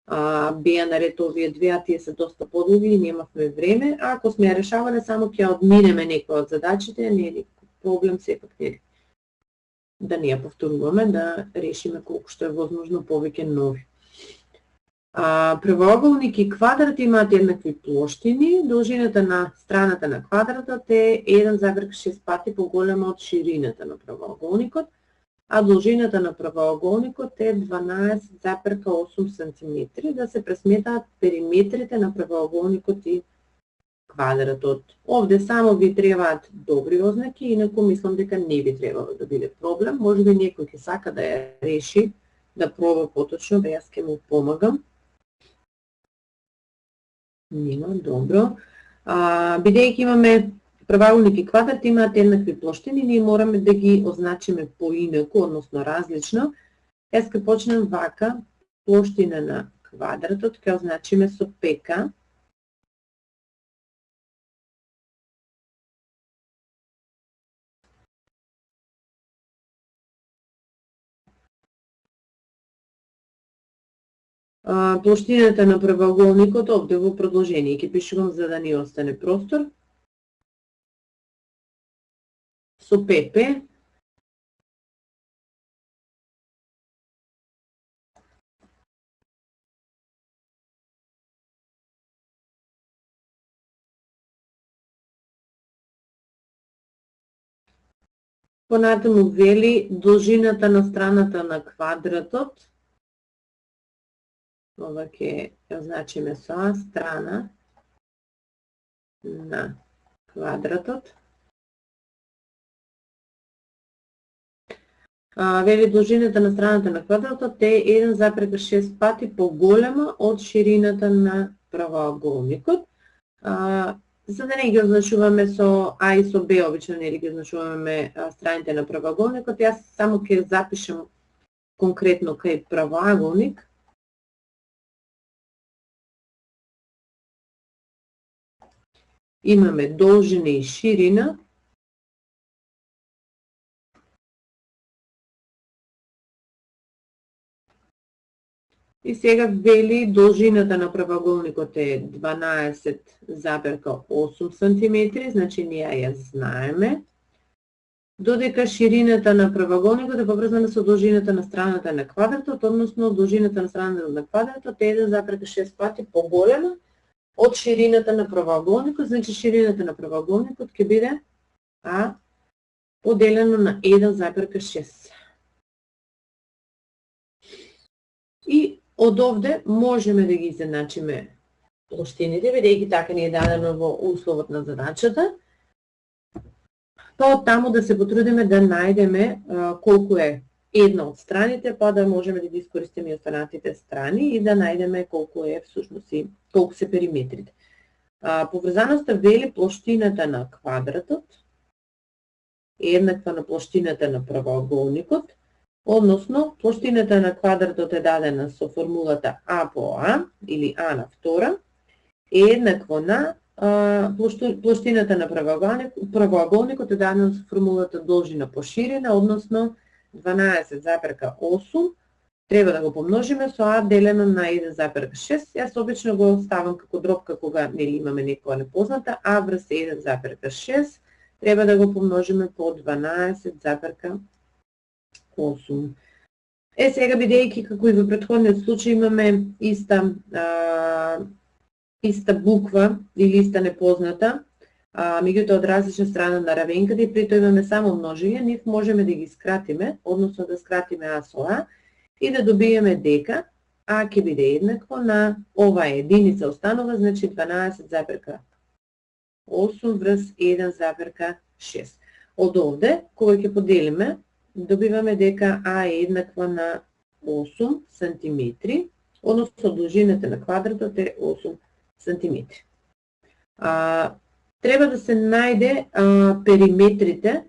беа наред овие две, а тие се доста подолги и немавме време. А ако сме ја решавале, само ќе одминеме некои од задачите, не е никаков проблем, сепак нели да не ја повторуваме, да решиме колку што е возможно повеќе нови. Правоаголник и квадрат имаат еднакви плоштини, должината на страната на квадратот е 1,6 пати поголема од ширината на правоаголникот, а должината на правоаголникот е 12,8 см. Да се пресметаат периметрите на правоаголникот и квадратот. Овде само ви требаат добри ознаки, инаку мислам дека не би требало да биде проблем. Може би некој ќе сака да ја реши, да проба поточно, да јас ќе му помагам. Нема, добро. Бидејќи имаме правоаголник и квадрат имаат еднакви плоштини, ние мораме да ги означиме поинаку, односно различно. Јас ќе почнем вака, плоштина на квадратот ќе означиме со ПК. Плоштината на правоаголникот овде во продолжение ќе пишувам за да ни остане простор. Со ПП. Понатаму вели должината на страната на квадратот. Ова ќе означиме со страна на квадратот. Вели должината на страната на квадратот е 1,6 пати поголема од ширината на правоаголникот. За да не ги означуваме со А и со Б, обично нели ги означуваме страните на правоаголникот, јас само ќе запишам конкретно кај правоаголник. Имаме должина и ширина. И сега вели должината на правоаголникот е 12,8 см, значи ние ја знаеме. Додека ширината на правоаголникот е поврзана со должината на страната на квадратот, односно должината на страната на квадратот е 1,6 пати поголема од ширината на правоаголникот, значи ширината на правоаголникот ќе биде А поделено на 1,6. И од овде можеме да ги изедначиме плоштините, бидејќи така ни е дадено во условот на задачата. Па од таму да се потрудиме да најдеме колку е една од страните, па да можеме да ги искористиме и останатите страни и да најдеме колку е всушност и колку се периметрите. Поврзаноста вели плоштината на квадратот е еднаква на плоштината на правоаголникот, односно плоштината на квадратот е дадена со формулата А по А или А на втора, е еднакво на плоштината на правоаголникот е дадена со формулата должина по ширина, односно 12,8, треба да го помножиме со А делено на 1,6. Јас обично го ставам како дробка кога нели имаме некоја непозната. А врз 1,6 треба да го помножиме по 12,8. Сега бидејќи како и во претходниот случај имаме иста буква или иста непозната, меѓутоа од различна страна на равенката и при тоа имаме само множење, нив можеме да ги скратиме, односно да скратиме А со А и да добиеме дека А ќе биде еднакво на ова единица останува, значи 12,8 врз 1,6. Од овде, кога ќе поделиме, добиваме дека А е еднаква на 8 см, односно должината на квадратот е 8 см. Треба да се најде периметрите,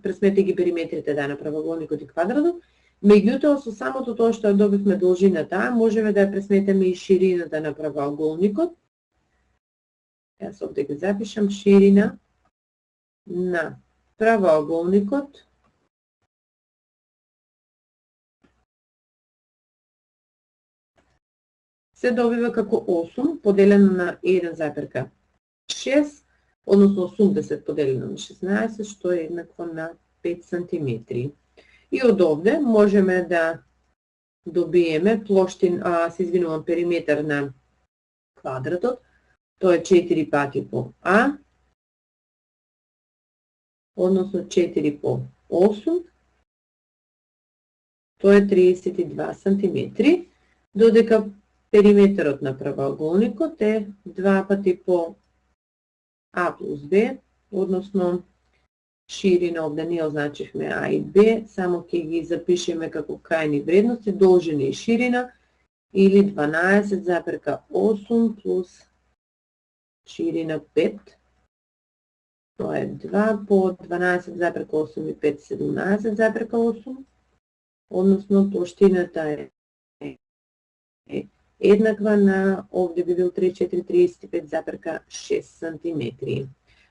пресмети ги периметрите на правоаголникот и квадратот, меѓутоа со самото тоа што ја добивме должината, можеме да ја пресметеме и ширината на правоаголникот. Јас овде ги запишам ширина на правоаголникот се добива како 8 поделено на 1,6, односно 80 поделено на 16, што е еднакво на 5 см. И од овде можеме да добиеме периметар на квадратот, тоа е 4 пати по А, односно 4 по 8, тоа е 32 см, додека периметарот на правоаголникот е 2 пати по А плюс Б, односно ширина, овде не означивме А и Б, само ќе ги запишеме како крајни вредности, должина и ширина, или 12,8 плюс ширина 5, тоа е 2 по 12,8 и 5, 17,8, односно плоштината е еднаква на, овде би бил 35,6 см.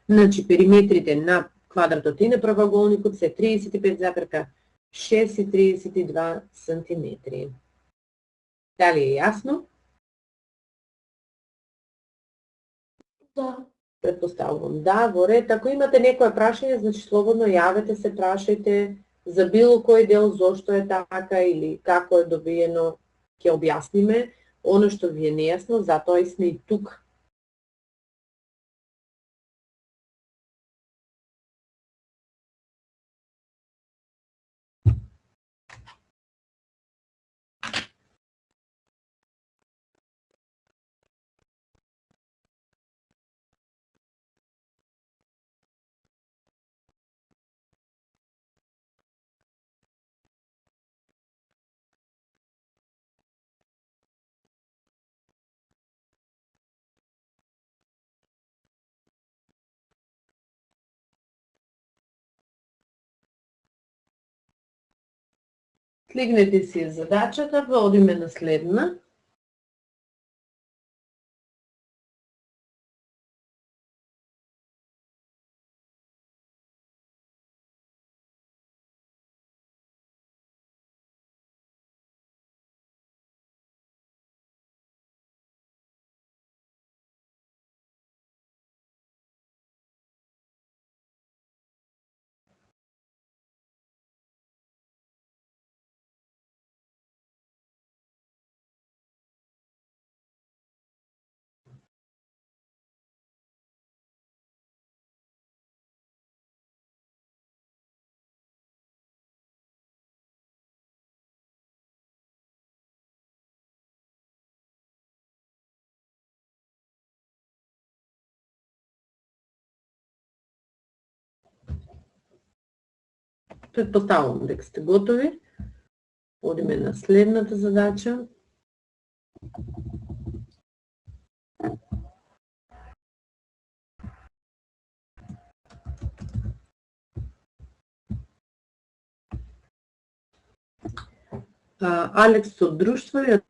Значи, периметрите на квадратот и на правоаголникот се 35,6 и 32 см. Дали е јасно? Да. Предпоставувам. Да, во ред. Ако имате некое прашање, значи слободно јавете се, прашајте за било кој дел, зошто е така или како е добиено, ќе објасниме. Оно што ви е нејасно, затоа и сме и тук. Слигнете си задачата, одиме на следна. Предпоставувам дека сте готови. Одиме на следната задача. Алекс со друштво ја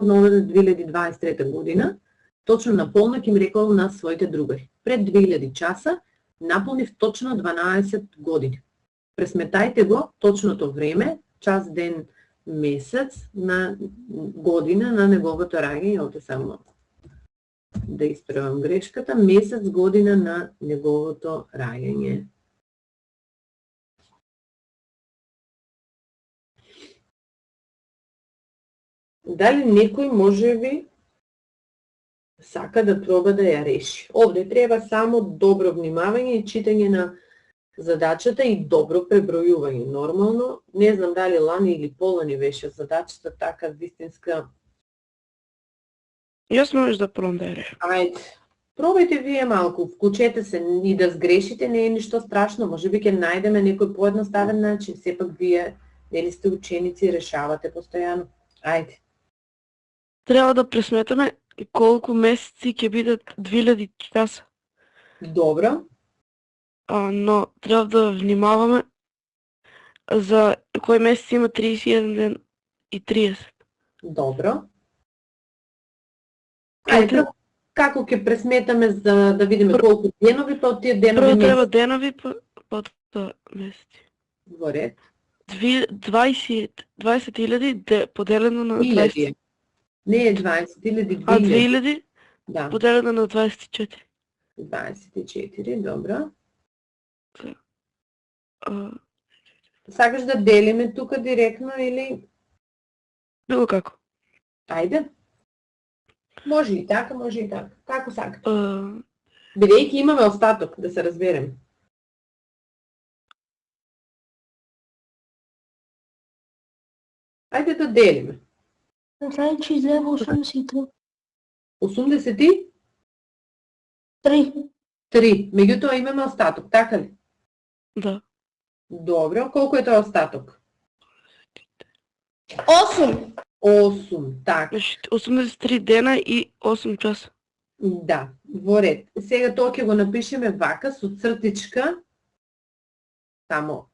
новата 2023 година, точно на полнок им рекол на своите другари. Пред 2000 часа наполнив точно 12 години. Пресметајте го точното време, час, ден, месец на година на неговото раѓање. Овде само да исправам грешката. Месец, година на неговото раѓање. Дали некој можеби сака да проба да ја реши? Овде треба само добро внимавање и читање на задачата и добро пребројување. Нормално, не знам дали лани или полани беше задачата така вистинска. Јас можеш да пробам да ја решам. Ајде, пробајте вие малку, вклучете се и да сгрешите, не е ништо страшно, можеби ќе најдеме некој поедноставен начин, сепак вие нели сте ученици и решавате постојано. Ајде. Треба да пресметаме колку месеци ќе бидат 2000 часа. Добро. Но треба да внимаваме за кој месец има 31 ден и 30. Добро. Ете. Ајде, како ќе пресметаме за да видиме колку денови, па од тие денови Прво треба месеци? денови, па тоа месеци. Во ред. 20.000 поделено на 1000 20. е. Не е 20.000, 2000. 2000 Да, поделено на 24. 24, добро. А, Сакаш да делиме тука директно или... Било како. Ајде. Може и така, може и така. Како сакаш? А, Бидејќи имаме остаток, да се разберем. Ајде да делиме. Значи излева 83. 83, 3. меѓутоа имаме остаток, така ли? Да. Добро, колку е тоа остаток? 8. 8, така. 83 дена и 8 часа. Да, во ред. Сега тоа ќе го напишеме вака со цртичка. Само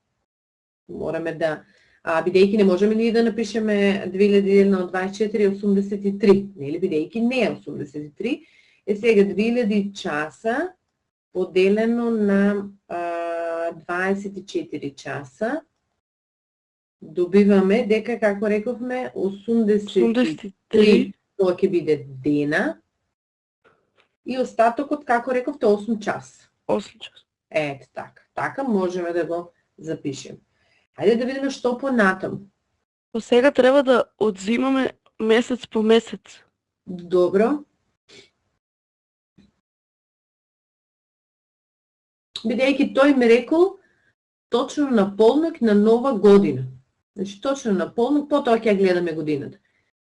мораме да бидејќи не можеме ние да напишеме 2000 делено од 24 83, нели, бидејќи не е 83. Сега 2000 часа поделено на 24 часа добиваме дека, како рековме, 83, тоа ќе биде дена, и остатокот, како рековте, 8 часа. 8 часа. Ето така. Така можеме да го запишеме. Ајде да видиме што понатаму. Па сега треба да одзимаме месец по месец. Добро. Бидејќи тој ми рекол точно на полнок на нова година. Значи точно на полнок, потоа ќе гледаме годината.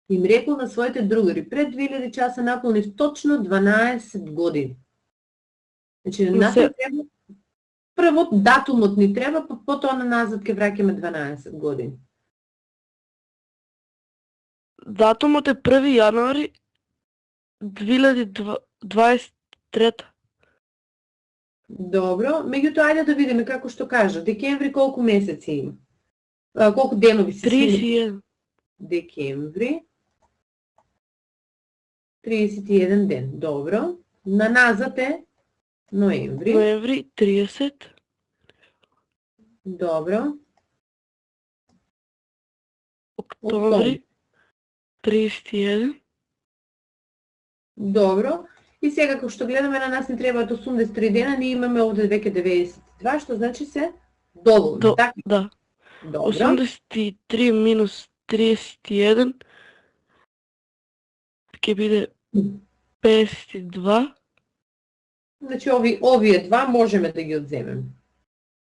Им рекол на своите другари, пред 2000 часа наполнив точно 12 години. Значи на нас не треба, прво датумот ни треба, па потоа на назад ќе враќаме 12 години. Датумот е 1 јануари 2023. Добро, меѓутоа ајде да видиме како што кажа. Декември колку месеци има? Колку денови се? 31. Декември. 31 ден. Добро. На назад е ноември. Ноември 30. Добро. Октомври 31. Добро. И сега како што гледаме, на нас не требаат 83 дена, ние имаме овде веќе 92, што значи се доволни, така? Да. Добро. 83 минус 31 ќе биде 52. Значи овие два можеме да ги одземеме.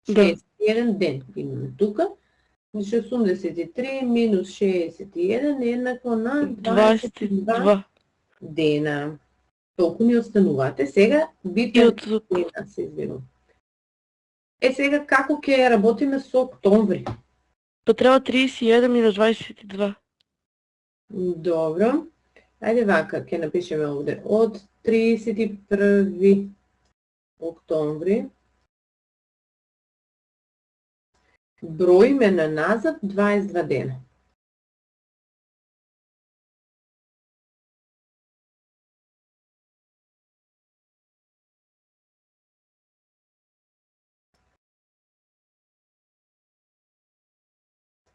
Да. 61 ден имаме тука. Значи 83 минус 61 е еднакво на 22 дена. Толку ни останувате. Сега битен дена се извинувам. Сега како ќе работиме со октомври? Па треба 31 минус 22. Добро. Ајде вака, ќе напишеме овде. Од 31 октомври броиме на назад 22 дена.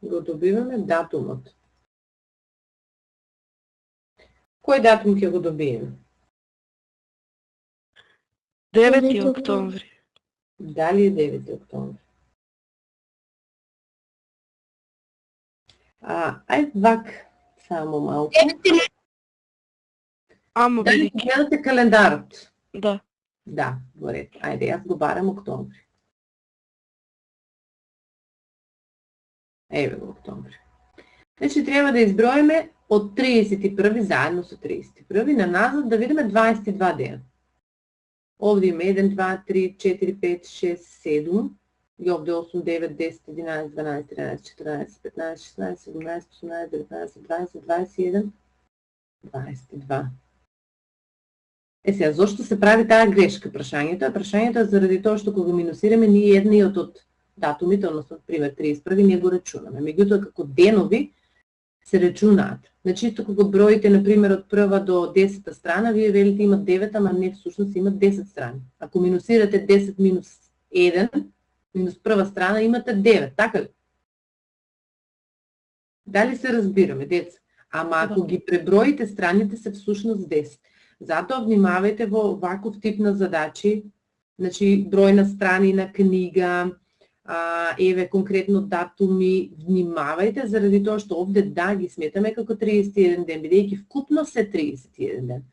Го добиваме датумот. Кој датум ќе го добиеме? 9 октомври. Дали е 9 октомври? Ајде вак, само малку. Ама Дали бидејќи. гледате календарот? Да. Да, во ред. Ајде, јас го барам октомври. Еве го октомври. Значи треба да изброиме од 31 заедно со 31 на назад да видиме 22 дена. Овде има 1, 2, 3, 4, 5, 6, 7, и овде 8, 9, 10, 11, 12, 13, 14, 15, 16, 17, 18, 19, 20, 21, 22. Сега, зошто се прави таа грешка? Прашањето е заради тоа што кога минусираме ние едниот од датумите, односно, пример 31, ние го рачунаме. Меѓутоа, како денови се рачунаат. Значи, исто кога броите, например, од прва до 10 страна, вие велите имат 9, ама не всушност имат 10 страни. Ако минусирате 10 минус 1, минус прва страна, имате 9, така ли? Дали се разбираме, деца? Ама ако ги преброите страните се всушност 10. Затоа внимавајте во ваков тип на задачи, значи број на страни на книга, еве конкретно датуми, внимавајте заради тоа што овде да ги сметаме како 31 ден, бидејќи вкупно се 31 ден.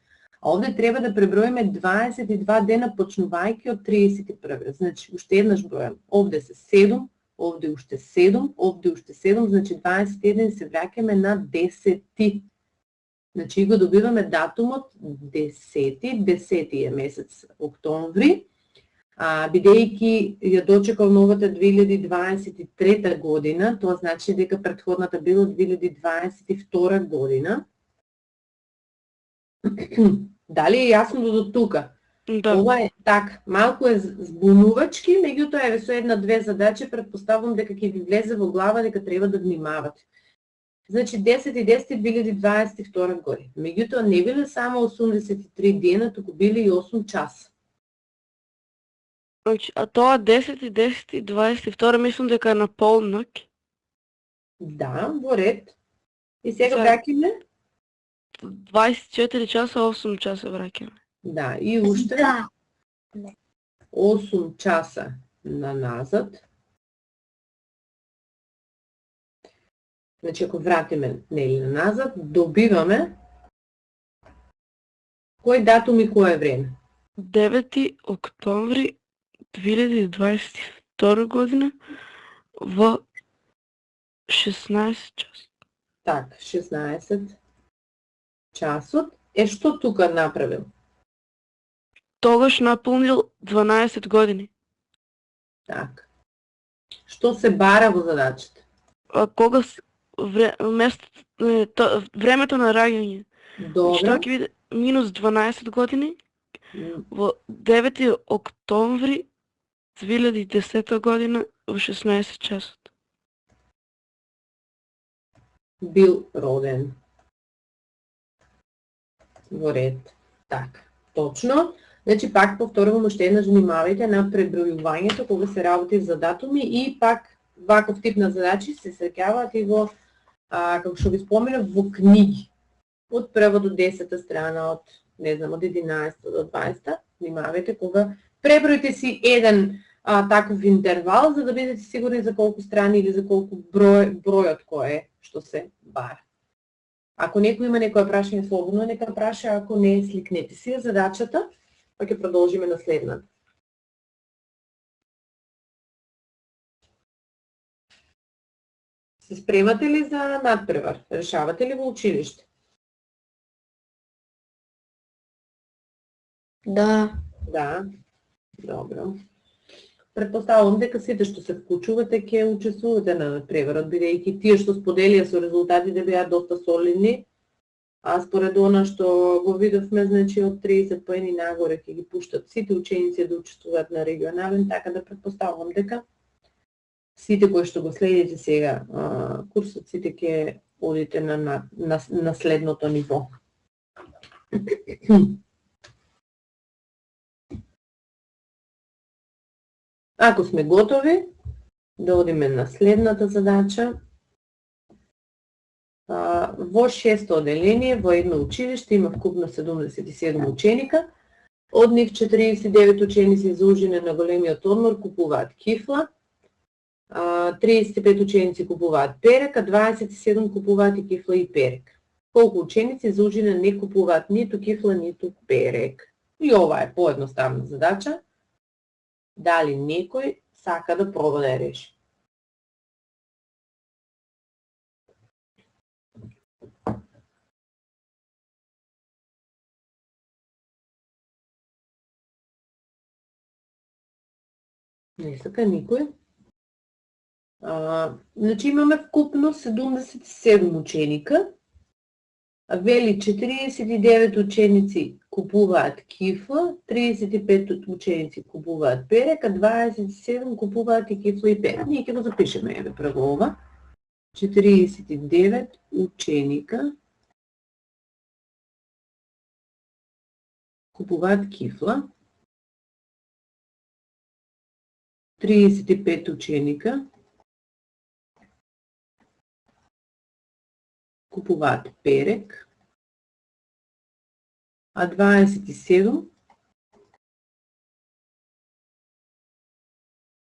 А овде треба да преброиме 22 дена почнувајќи од 31. Значи, уште еднаш бројам. Овде се 7, овде уште 7, овде уште 7, значи 21 се враќаме на 10. Значи го добиваме датумот 10 е месец октомври, бидејќи ја дочекал новата 2023 година, тоа значи дека претходната била 2022 година. Дали е јасно до тука? Да. Ова е така, малку е збунувачки, меѓутоа еве со една-две задачи предпоставувам дека ќе ви влезе во глава дека треба да внимавате. Значи 10.10.2022 година. Меѓутоа не биле само 83 дена, туку биле и 8 часа. Значи, а тоа 10.10.22 мислам дека е на полнок. Да, во ред. И сега Сега- враќаме? 24 часа, 8 часа враќаме. Да, и уште Да. 8 часа на назад. Значи, ако вратиме нели на назад, добиваме кој датум и кое време? 9 октомври 2022 година во 16 часа. Так, 16 часот. Што тука направил? Тогаш наполнил 12 години. Так. Што се бара во задачата? А кога времето на раѓање? Добро. Што ќе биде минус 12 години во 9 октомври 2010 година во 16 часот. Бил роден. Во ред. Така, точно. Значи, пак повторувам уште еднаш, внимавајте на пребројувањето кога се работи за датуми и пак ваков тип на задачи се среќаваат и во, како што ви споменав, во книги. Од прва до 10 страна, од, не знам, од 11 до 20. Внимавајте кога пребројте си еден таков интервал, за да бидете сигурни за колку страни или за колку бројот кој е што се бара. Ако некој има некоја прашање, слободно нека праша, ако не, сликнете си задачата, па ќе продолжиме на следната. Се спремате ли за надпревар? Решавате ли во училиште? Да. Да. Добро. Претпоставувам дека сите што се вклучувате ќе учествувате на надпреварот, бидејќи тие што споделија со резултатите беа доста солидни, а според она што го видовме, значи од 30 поени нагоре ќе ги пуштат сите ученици да учествуваат на регионален, така да претпоставувам дека сите кои што го следите сега курсот, сите ќе одите на следното ниво. Ако сме готови, да одиме на следната задача. Во 6-то оделение, во едно училиште, има вкупно 77 ученика. Од нив 49 ученици за ужине на големиот одмор купуваат кифла, 35 ученици купуваат перек, а 27 купуваат и кифла и перек. Колку ученици за ужине не купуваат ниту кифла, ниту перек? И ова е поедноставна задача. Дали некој сака да проба да ја реши? Не сака никој. Значи имаме вкупно 77 ученика. Вели 49 ученици купуваат кифла, 35 ученици купуваат перек, а 27 купуваат и кифла и перек. Ние ќе го запишеме, еве прво ова. 49 ученика купуваат кифла, 35 ученика купуваат перек, а 27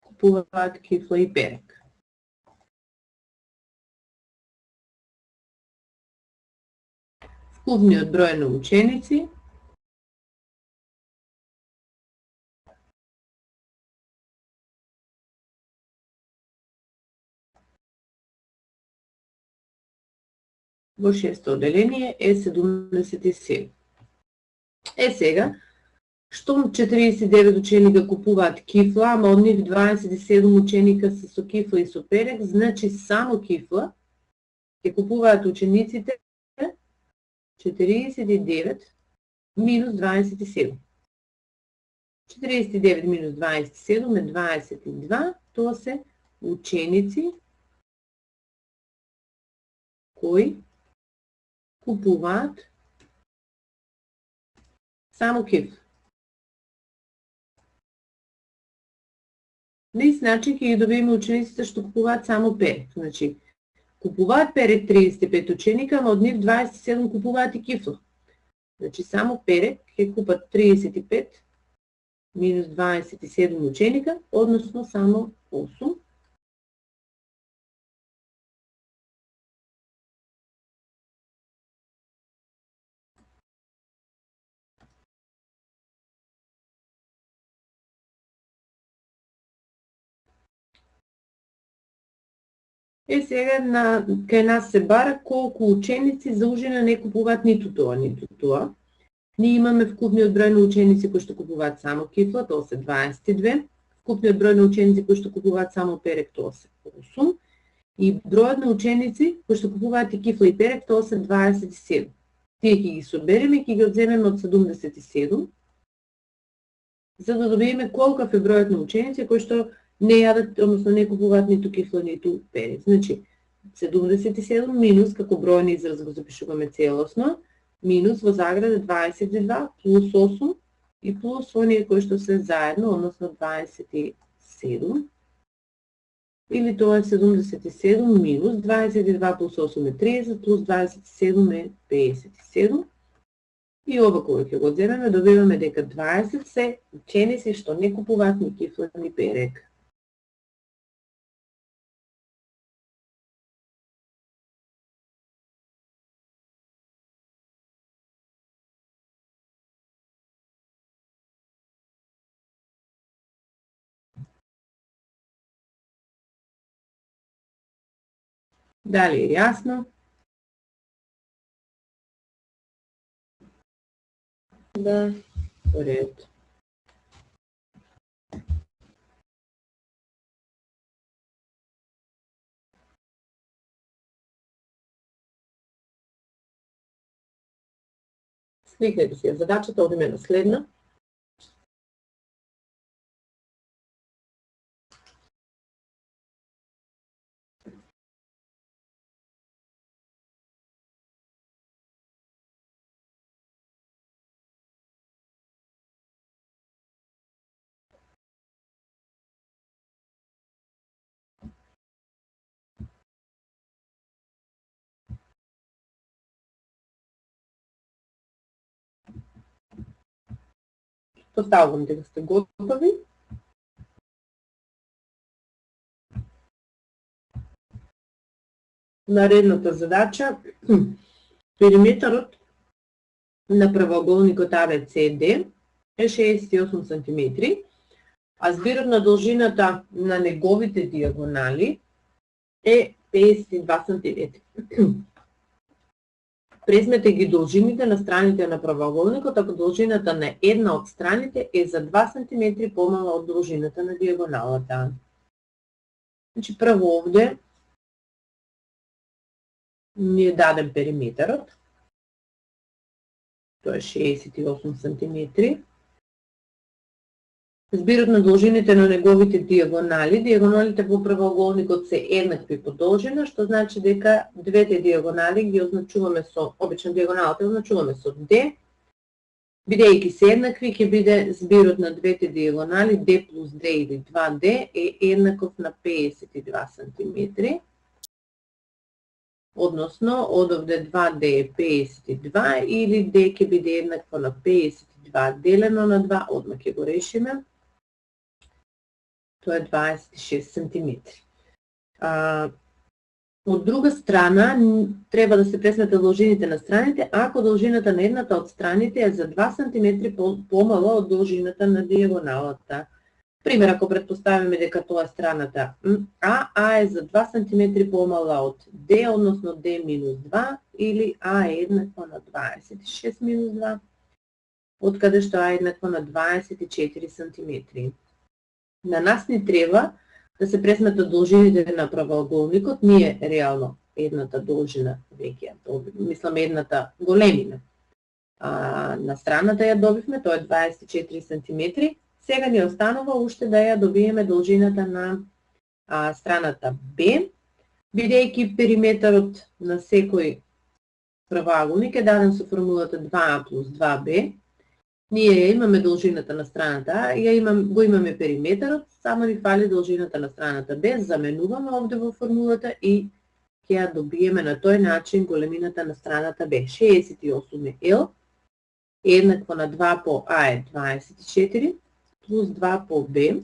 купуваат кифла и перек. Вкупниот број на ученици во 6-то одделение е 77. Сега, штом 49 ученика купуваат кифла, ама од нив 27 ученика се со кифла и со перек, значи само кифла ќе купуваат учениците 49 минус 27. 49 минус 27 е 22, тоа се ученици кои купуваат само кифла. На ист начин ќе ги добиеме учениците што купуваат само перек. Значи, купуваат перек 35 ученика, но од нив 27 купуваат и кифла. Значи, само перек ќе купат 35 минус 27 ученика, односно само 8. Сега кај нас се бара колку ученици за ужина не купуваат ниту тоа, ниту тоа. Ние имаме вкупниот број на ученици кои што купуваат само кифла, тоа се 22. Вкупниот број на ученици кои што купуваат само перек, тоа се 8. И бројот на ученици кои што купуваат и кифла и перек, тоа се 27. Тие ќе ги собереме, ќе ги одземеме од 77, за да добиеме колкав е бројот на ученици кои што не јадат, односно не купуваат ниту кифла, ниту перек. Значи, 77 минус, како бројни израз го запишуваме целосно, минус во заграда 22 плюс 8 и плюс оние кои што се заедно, односно 27. Или тоа е 77 минус 22 плюс 8 е 30, плюс 27 е 57. И ова кога ќе го земеме, добиваме дека 20 се ученици што не купуваат ни кифла, ни перек. Дали е јасно? Да. Поред. Сликајте си ја задачата, одиме на следна. Поставувам дека сте готови. Наредната задача, периметарот на правоаголникот ABCD е 68 см, а збирот на должината на неговите диагонали е 52 см. Презмете ги должините на страните на правоаголникот, ако должината на една од страните е за 2 см помала од должината на диагоналата. Значи, прво овде ни е даден периметарот. тоа е 68 см. Збирот на должините на неговите диагонали. Диагоналите по правоаголникот се еднакви по должина, што значи дека двете диагонали ги означуваме со, обично диагоналите означуваме со D. Бидејќи се еднакви, ќе биде збирот на двете диагонали D плюс D или 2D е еднаков на 52 см. Односно, одовде 2D е 52 или D ќе биде еднакво на 52 делено на 2, одма ќе го решиме. Тоа е 26 см. Од друга страна, треба да се пресмета должините на страните, ако должината на едната од страните е за 2 см помала од должината на диагоналата. Пример, ако предпоставиме дека тоа е страната А е за 2 см помала од D, односно D минус 2, или А е еднакво на 26 минус 2, од каде што А е еднакво на 24 см. На нас ни треба да се пресметат должините на правоаголникот, ние реално едната должина веќе мислам едната големина. На страната ја добивме, тоа е 24 см. Сега ни останува уште да ја добиеме должината на страната Б, бидејќи периметарот на секој правоаголник е даден со формулата 2А плюс 2Б. Ние имаме должината на страната А, го имаме периметарот, само ни фали должината на страната Б, заменуваме овде во формулата и ќе ја добиеме на тој начин големината на страната Б. 68 е L, еднакво на 2 по А е 24, плюс 2 по Б,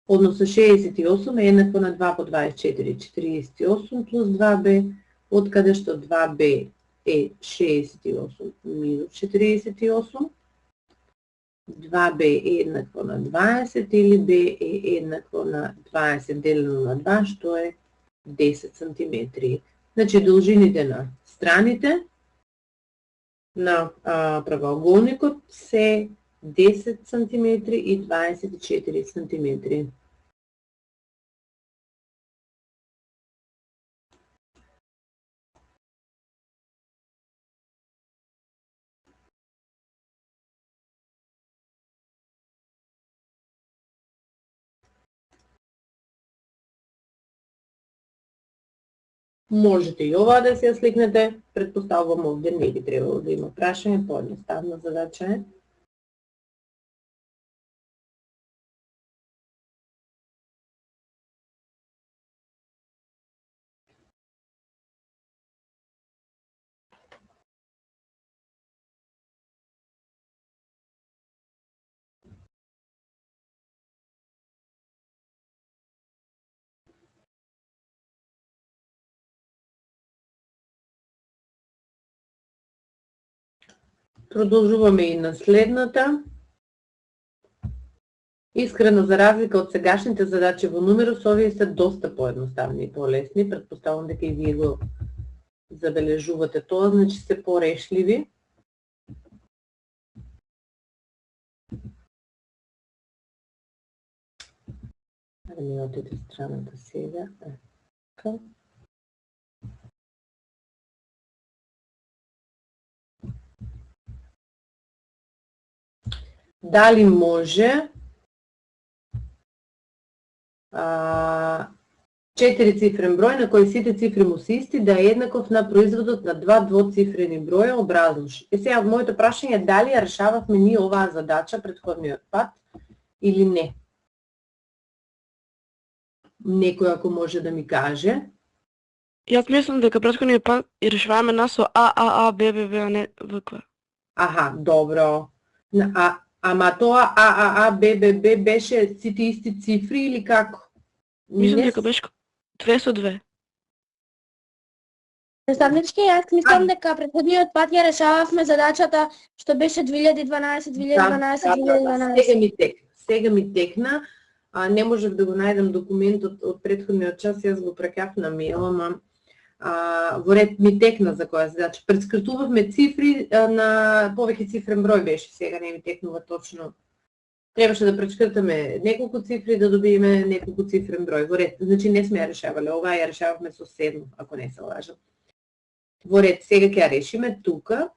односно 68 е еднакво на 2 по 24, 48 плюс 2Б, од каде што 2Б е 68 минус 48, 2b е еднакво на 20 или b е еднакво на 20 делено на 2, што е 10 см. Значи, должините на страните на правоаголникот се 10 см и 24 см. Можете и оваа да се ја сликнете, предпоставувам овде не би требало да има прашање, поедноставна задача е. Продолжуваме и на следната. Искрено, за разлика од сегашните задачи во нумерус, овие се доста поедноставни и полесни. Предпоставам дека и вие го забележувате тоа, значи се порешливи. Да ми отиде страната сега. Така. Дали може 4-цифрен број на кој сите цифри му се исти да е еднаков на производот на два двоцифрени броја, образлоши. Сега, моето прашање е дали ја решававме ние оваа задача предходниот пат или не. Некој ако може да ми каже. Јас мислам дека претходниот пат ја решаваме нас со А, Б, а не ВК. Аха, добро. Ама тоа А, Б беше сите исти цифри или како? Мислам дека беше 2 со 2. Наставнички, јас мислам дека предходниот пат ја решававме задачата што беше 2012. Сега ми текна. Не можев да го најдам документот од претходниот час, јас го прекав на мејл, ама во ред ми текна за која задача. Прескратувавме цифри на повеќе цифрен број беше, сега не ми текнува точно. Требаше да прескратаме неколку цифри да добиеме неколку цифрен број. Во ред, значи не сме ја решавале, оваа ја решававме со 7, ако не се лажам. Во ред, сега ќе ја решиме тука.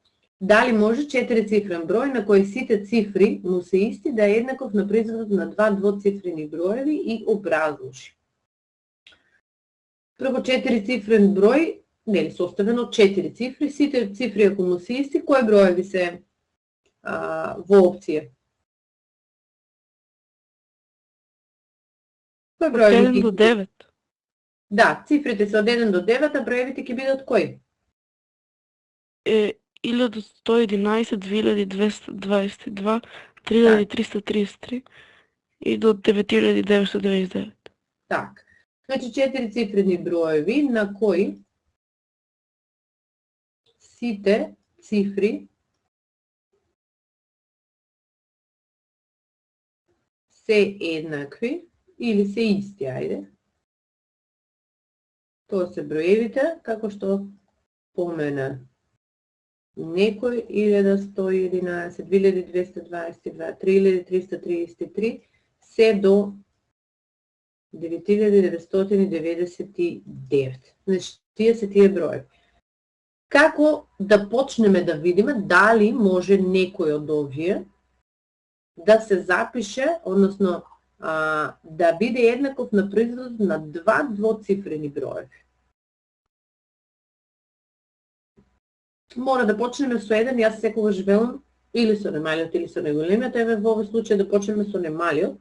Дали може 4-цифрен број на кој сите цифри му се исти да е еднаков на производот на два двоцифрени броеви и образложи. Прво 4-цифрен број, нели составен од 4 цифри, сите цифри ако му се исти, кои броеви се во опција? Кои броеви? Од 1 до 9. Да, цифрите се од 1 до 9, а броевите ќе бидат кои? 1111, 2222, 3333 и до 9999. Так. Значи 4 цифрени броеви на кои сите цифри се еднакви или се исти, ајде. Тоа се броевите, како што помена некој 1111, 2222, 3333, се до 9999. Значи, тие се тие броеви. Како да почнеме да видиме дали може некој од овие да се запише, односно да биде еднаков на производот на два двоцифрени броеви? Мора да почнеме со еден, јас секогаш велам или со немалиот или со неголемиот, еве во овој случај да почнеме со немалиот.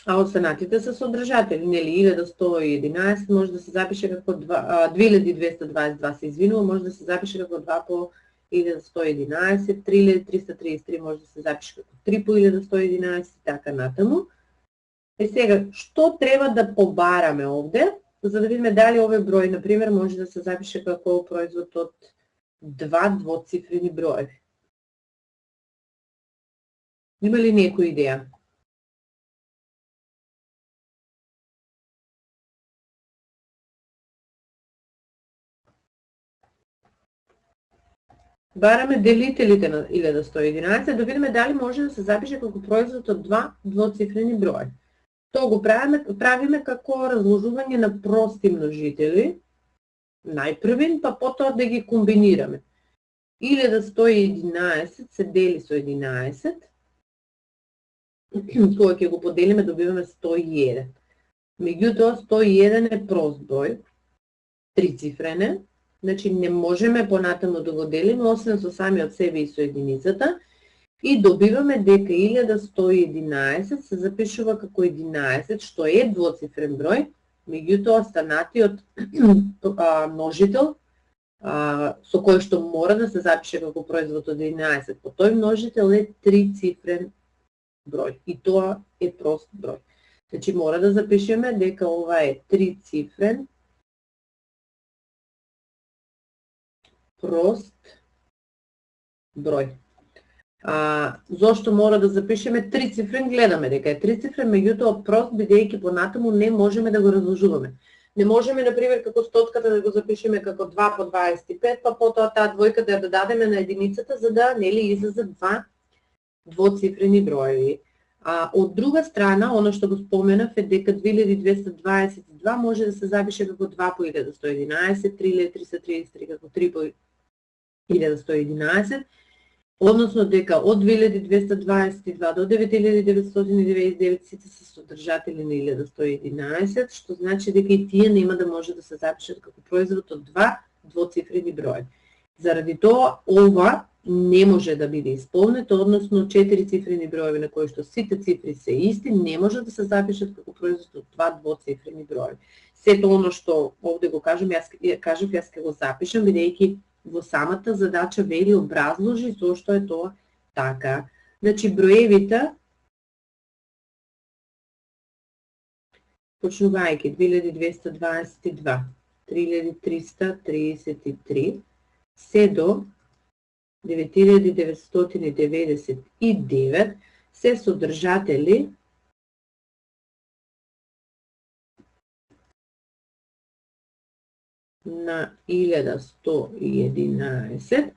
А останатите се содржатели, нели 1111 може да се запише како 2222 се извинува, може да се запише како 2 по 1111, 3333 може да се запише како 3 по 1111 и така натаму. И сега, што треба да побараме овде, за да видиме дали овој број, например, може да се запише како производ од два двоцифрени броеви? Има ли некоја идеја? Бараме делителите на 1111, да видиме дали може да се запише како производ од два двоцифрени броеви. Тоа го правиме како разложување на прости множители, најпрвин, па потоа да ги комбинираме. 1111 се дели со 11, кога ќе го поделиме добиваме 101. Меѓутоа 101 е прост број, трицифрен е, значи не можеме понатаму да го делиме, освен со самиот себе и со единицата, и добиваме дека 1111 се запишува како 11, што е двоцифрен број, меѓутоа останатиот множител со кој што мора да се запише како производ од 11, по тој множител е трицифрен број и тоа е прост број. Значи мора да запишеме дека ова е трицифрен прост број. Зошто мора да запишеме трицифрен? Гледаме дека е трицифрен, меѓутоа прост, бидејќи понатаму не можеме да го разложуваме. Не можеме, например, како стотката да го запишеме како 2 по 25, па потоа таа двојка да ја додадеме на единицата, за да нели излезе два двоцифрени броеви. Од друга страна, оно што го споменав е дека 2222 може да се запише како 2 по 1111, 3333 како 3 по 1111, односно дека од 2222 до 9999 сите се содржатели на 1111, што значи дека и тие нема да може да се запишат како производ од два двоцифрени броеви. Заради тоа, ова не може да биде исполнето, односно 4 цифрени броеви на кои што сите цифри се исти, не може да се запишат како производ од два двоцифрени броеви. Сето оно што овде го кажам, јас ќе го запишам, бидејќи во самата задача вели образложи зошто е тоа така. Значи броевите, почнувајќи 2222, 3333, се до 9999 се содржатели на 1111,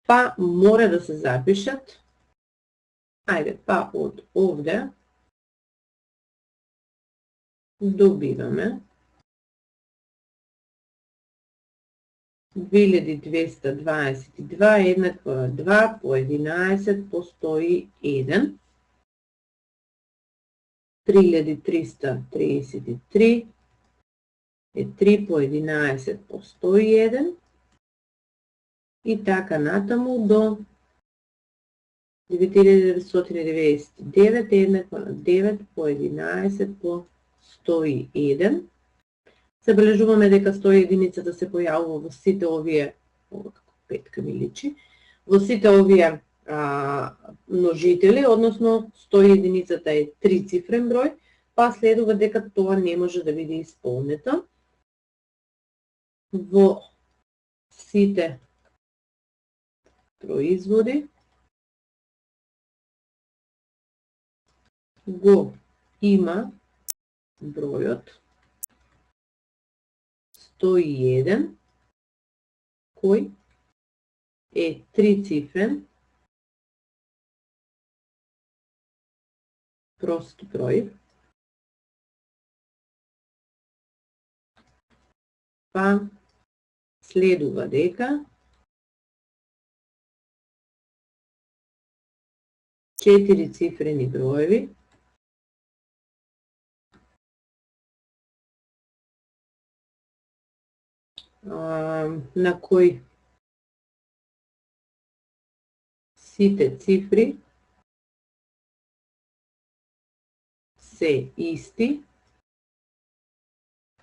па мора да се запишат, ајде, па од овде добиваме 2222 еднакво 2 по 11 по 101. 3333 е 3 по 11 по 101. И така натаму до 9999 е еднакво на 9 по 11 по 101. Забележуваме дека 101-ата се појавува во сите овие, ова како петка ми личи, во сите овие множители, односно 101-ата е трицифрен број, па следува дека тоа не може да биде исполнето. Во сите производи го има бројот 101, кој е трицифрен прост број, па следува дека 4 цифрени броеви на кои сите цифри се исти,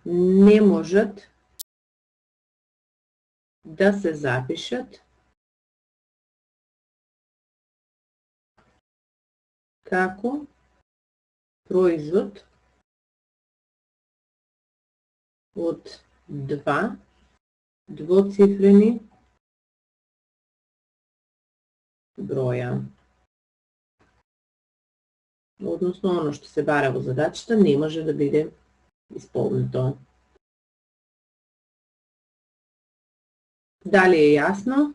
не можат да се запишат како производ од два двоцифрени броја. Односно, оно што се бара во задачата не може да биде исполнето. Дали е јасно?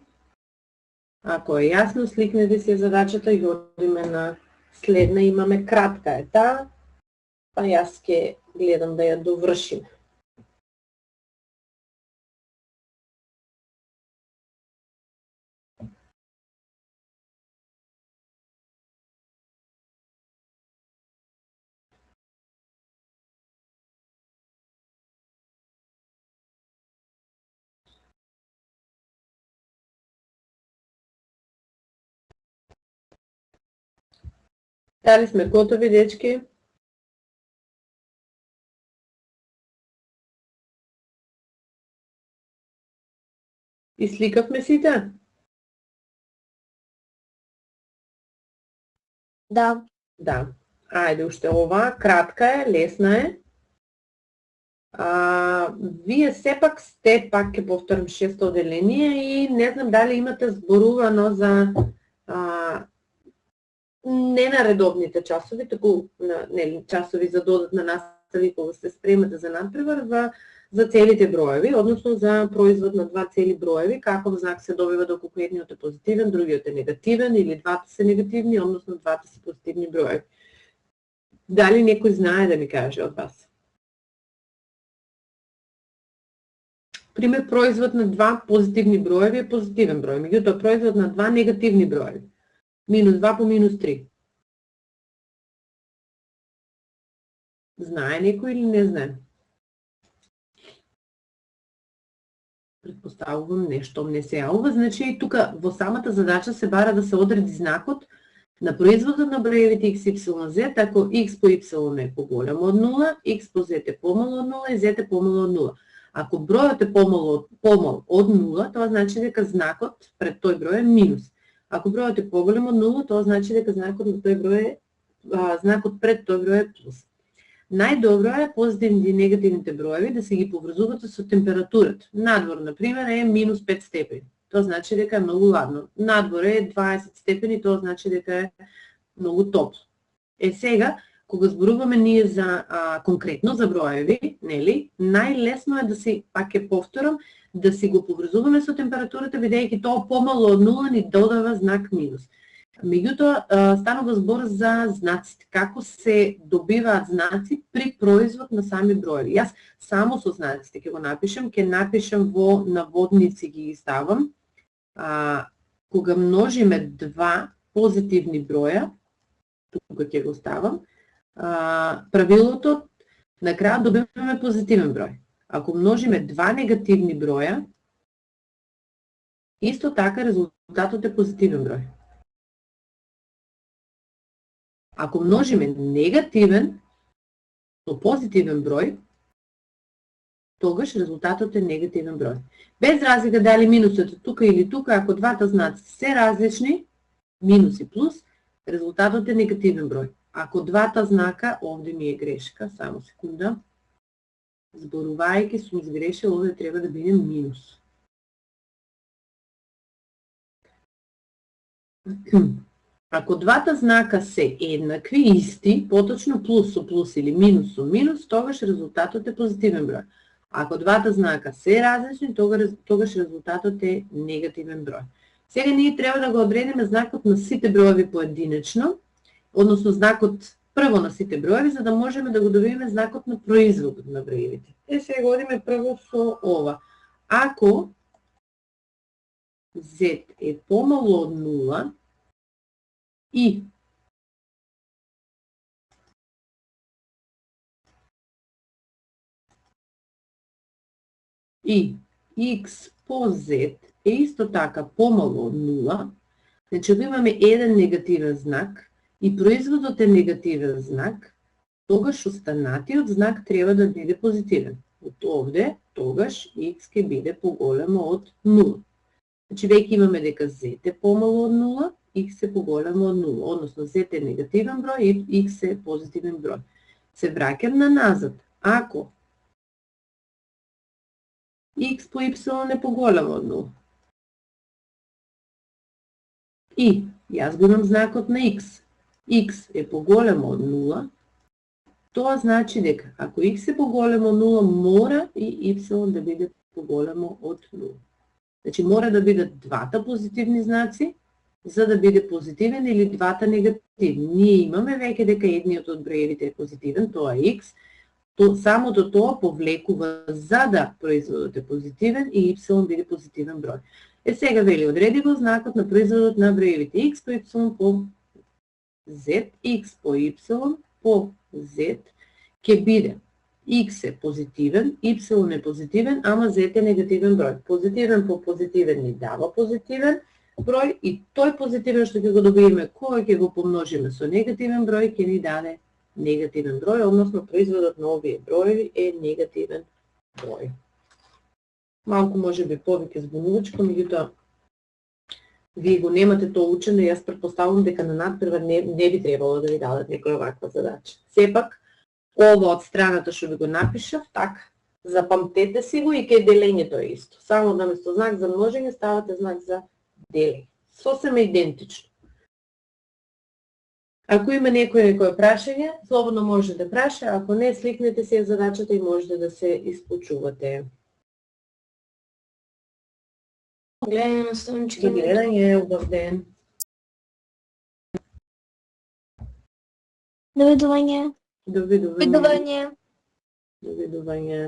Ако е јасно, сликнете си задачата и одиме на следна. Имаме кратка е таа, па јас ќе гледам да ја довршим. Дали сме готови, дечки? И сликавме сите? Да. Да. Ајде, уште ова, кратка е, лесна е. Вие сепак сте, пак ќе повторам, 6-то одделение и не знам дали имате зборувано за не на редовните часови, таку на часови за додатна настава кога се спремате за надпревар, за целите броеви, односно за производ на два цели броеви, каков знак се добива доколку едниот е позитивен, другиот е негативен или двата се негативни, односно двата се позитивни броеви. Дали некој знае да ми каже од вас? Пример, производ на два позитивни броеви е позитивен број, меѓутоа производ на два негативни броеви. Минус 2 по минус 3. Знае некој или не знае? Предпоставувам нешто не се јавува. Значи и тука во самата задача се бара да се одреди знакот на производот на броевите x, y, z, ако x по y е поголемо од 0, x по z е помало од 0 и z е помало од 0. Ако бројот е помал од 0, тоа значи дека знакот пред тој број е минус. Ако бројот е поголем од 0, тоа значи дека знакот на тој број е знакот пред тој број е плюс. Најдобро е позитивните и негативните броеви да се ги поврзувате со температурата. Надвор, например, е минус 5 степени. Тоа значи дека е многу ладно. Надвор е 20 степени, тоа значи дека е многу топло. Сега, кога зборуваме ние за конкретно за броеви, нели, најлесно е да си, пак ќе повторам, да си го поврзуваме со температурата, бидејќи тоа помало од 0 ни додава знак минус. Меѓутоа, станува збор за знаците. Како се добиваат знаци при производ на сами броеви. Јас само со знаците ќе го напишем, ќе напишем во наводници ги ставам. Кога множиме два позитивни броја, тука ќе го ставам, правилото на крај добиваме позитивен број. Ако множиме два негативни броја, исто така резултатот е позитивен број. Ако множиме негативен со позитивен број, тогаш резултатот е негативен број. Без разлика дали минусот е тука или тука, ако двата знаци се различни, минус и плюс, резултатот е негативен број. Ако двата знака, овде ми е грешка, само секунда, зборувајќи сум изгрешил, овде треба да биде минус. Ако двата знака се еднакви, исти, поточно плюс со плюс или минус со минус, тогаш резултатот е позитивен број. Ако двата знака се различни, тогаш резултатот е негативен број. Сега ние треба да го одредиме знакот на сите броеви поединечно, односно знакот прво на сите броеви, за да можеме да го добиеме знакот на производот на броевите. Сега одиме прво со ова. Ако z е помало од 0 и x по z е исто така помало од 0, значи имаме еден негативен знак и производот е негативен знак, тогаш останатиот знак треба да биде позитивен. Од овде, тогаш x ќе биде поголемо од 0. Значи веќе имаме дека z е помало од 0, x е поголемо од 0, односно z е негативен број и x е позитивен број. Се враќам на назад. Ако x по y е поголемо од 0 и јас го имам знакот на x е поголемо од 0, тоа значи дека ако x е поголемо од 0, мора и y да биде поголемо од 0. Значи мора да бидат двата позитивни знаци, за да биде позитивен, или двата негативни. Ние имаме веќе дека едниот од броевите е позитивен, тоа е x, самото тоа повлекува за да производот е позитивен и y биде позитивен број. Сега вели одреди го знакот на производот на броевите x по y по z, x по y по z ќе биде x е позитивен, y е позитивен, ама z е негативен број. Позитивен по позитивен ни дава позитивен број и тој позитивен што ќе го добиеме кога ќе го помножиме со негативен број ќе ни даде негативен број, односно производот на овие броеви е негативен број. Малку може би повеќе збунувачко, меѓутоа вие го немате тоа учено и јас претпоставувам дека на надпревар не би требало да ви дадат некоја ваква задача. Сепак, ова од страната што ви го напишав, така, запамтете си го и кај делењето е исто. Само наместо знак за множење ставате знак за делење. Сосема идентично. Ако има некој прашање, слободно можете да праша, ако не, сликнете си задачата и можете да се испочувате. Гледање наставнички. До гледање, убав ден. Довидување. Довидување. Довидување. Довидување.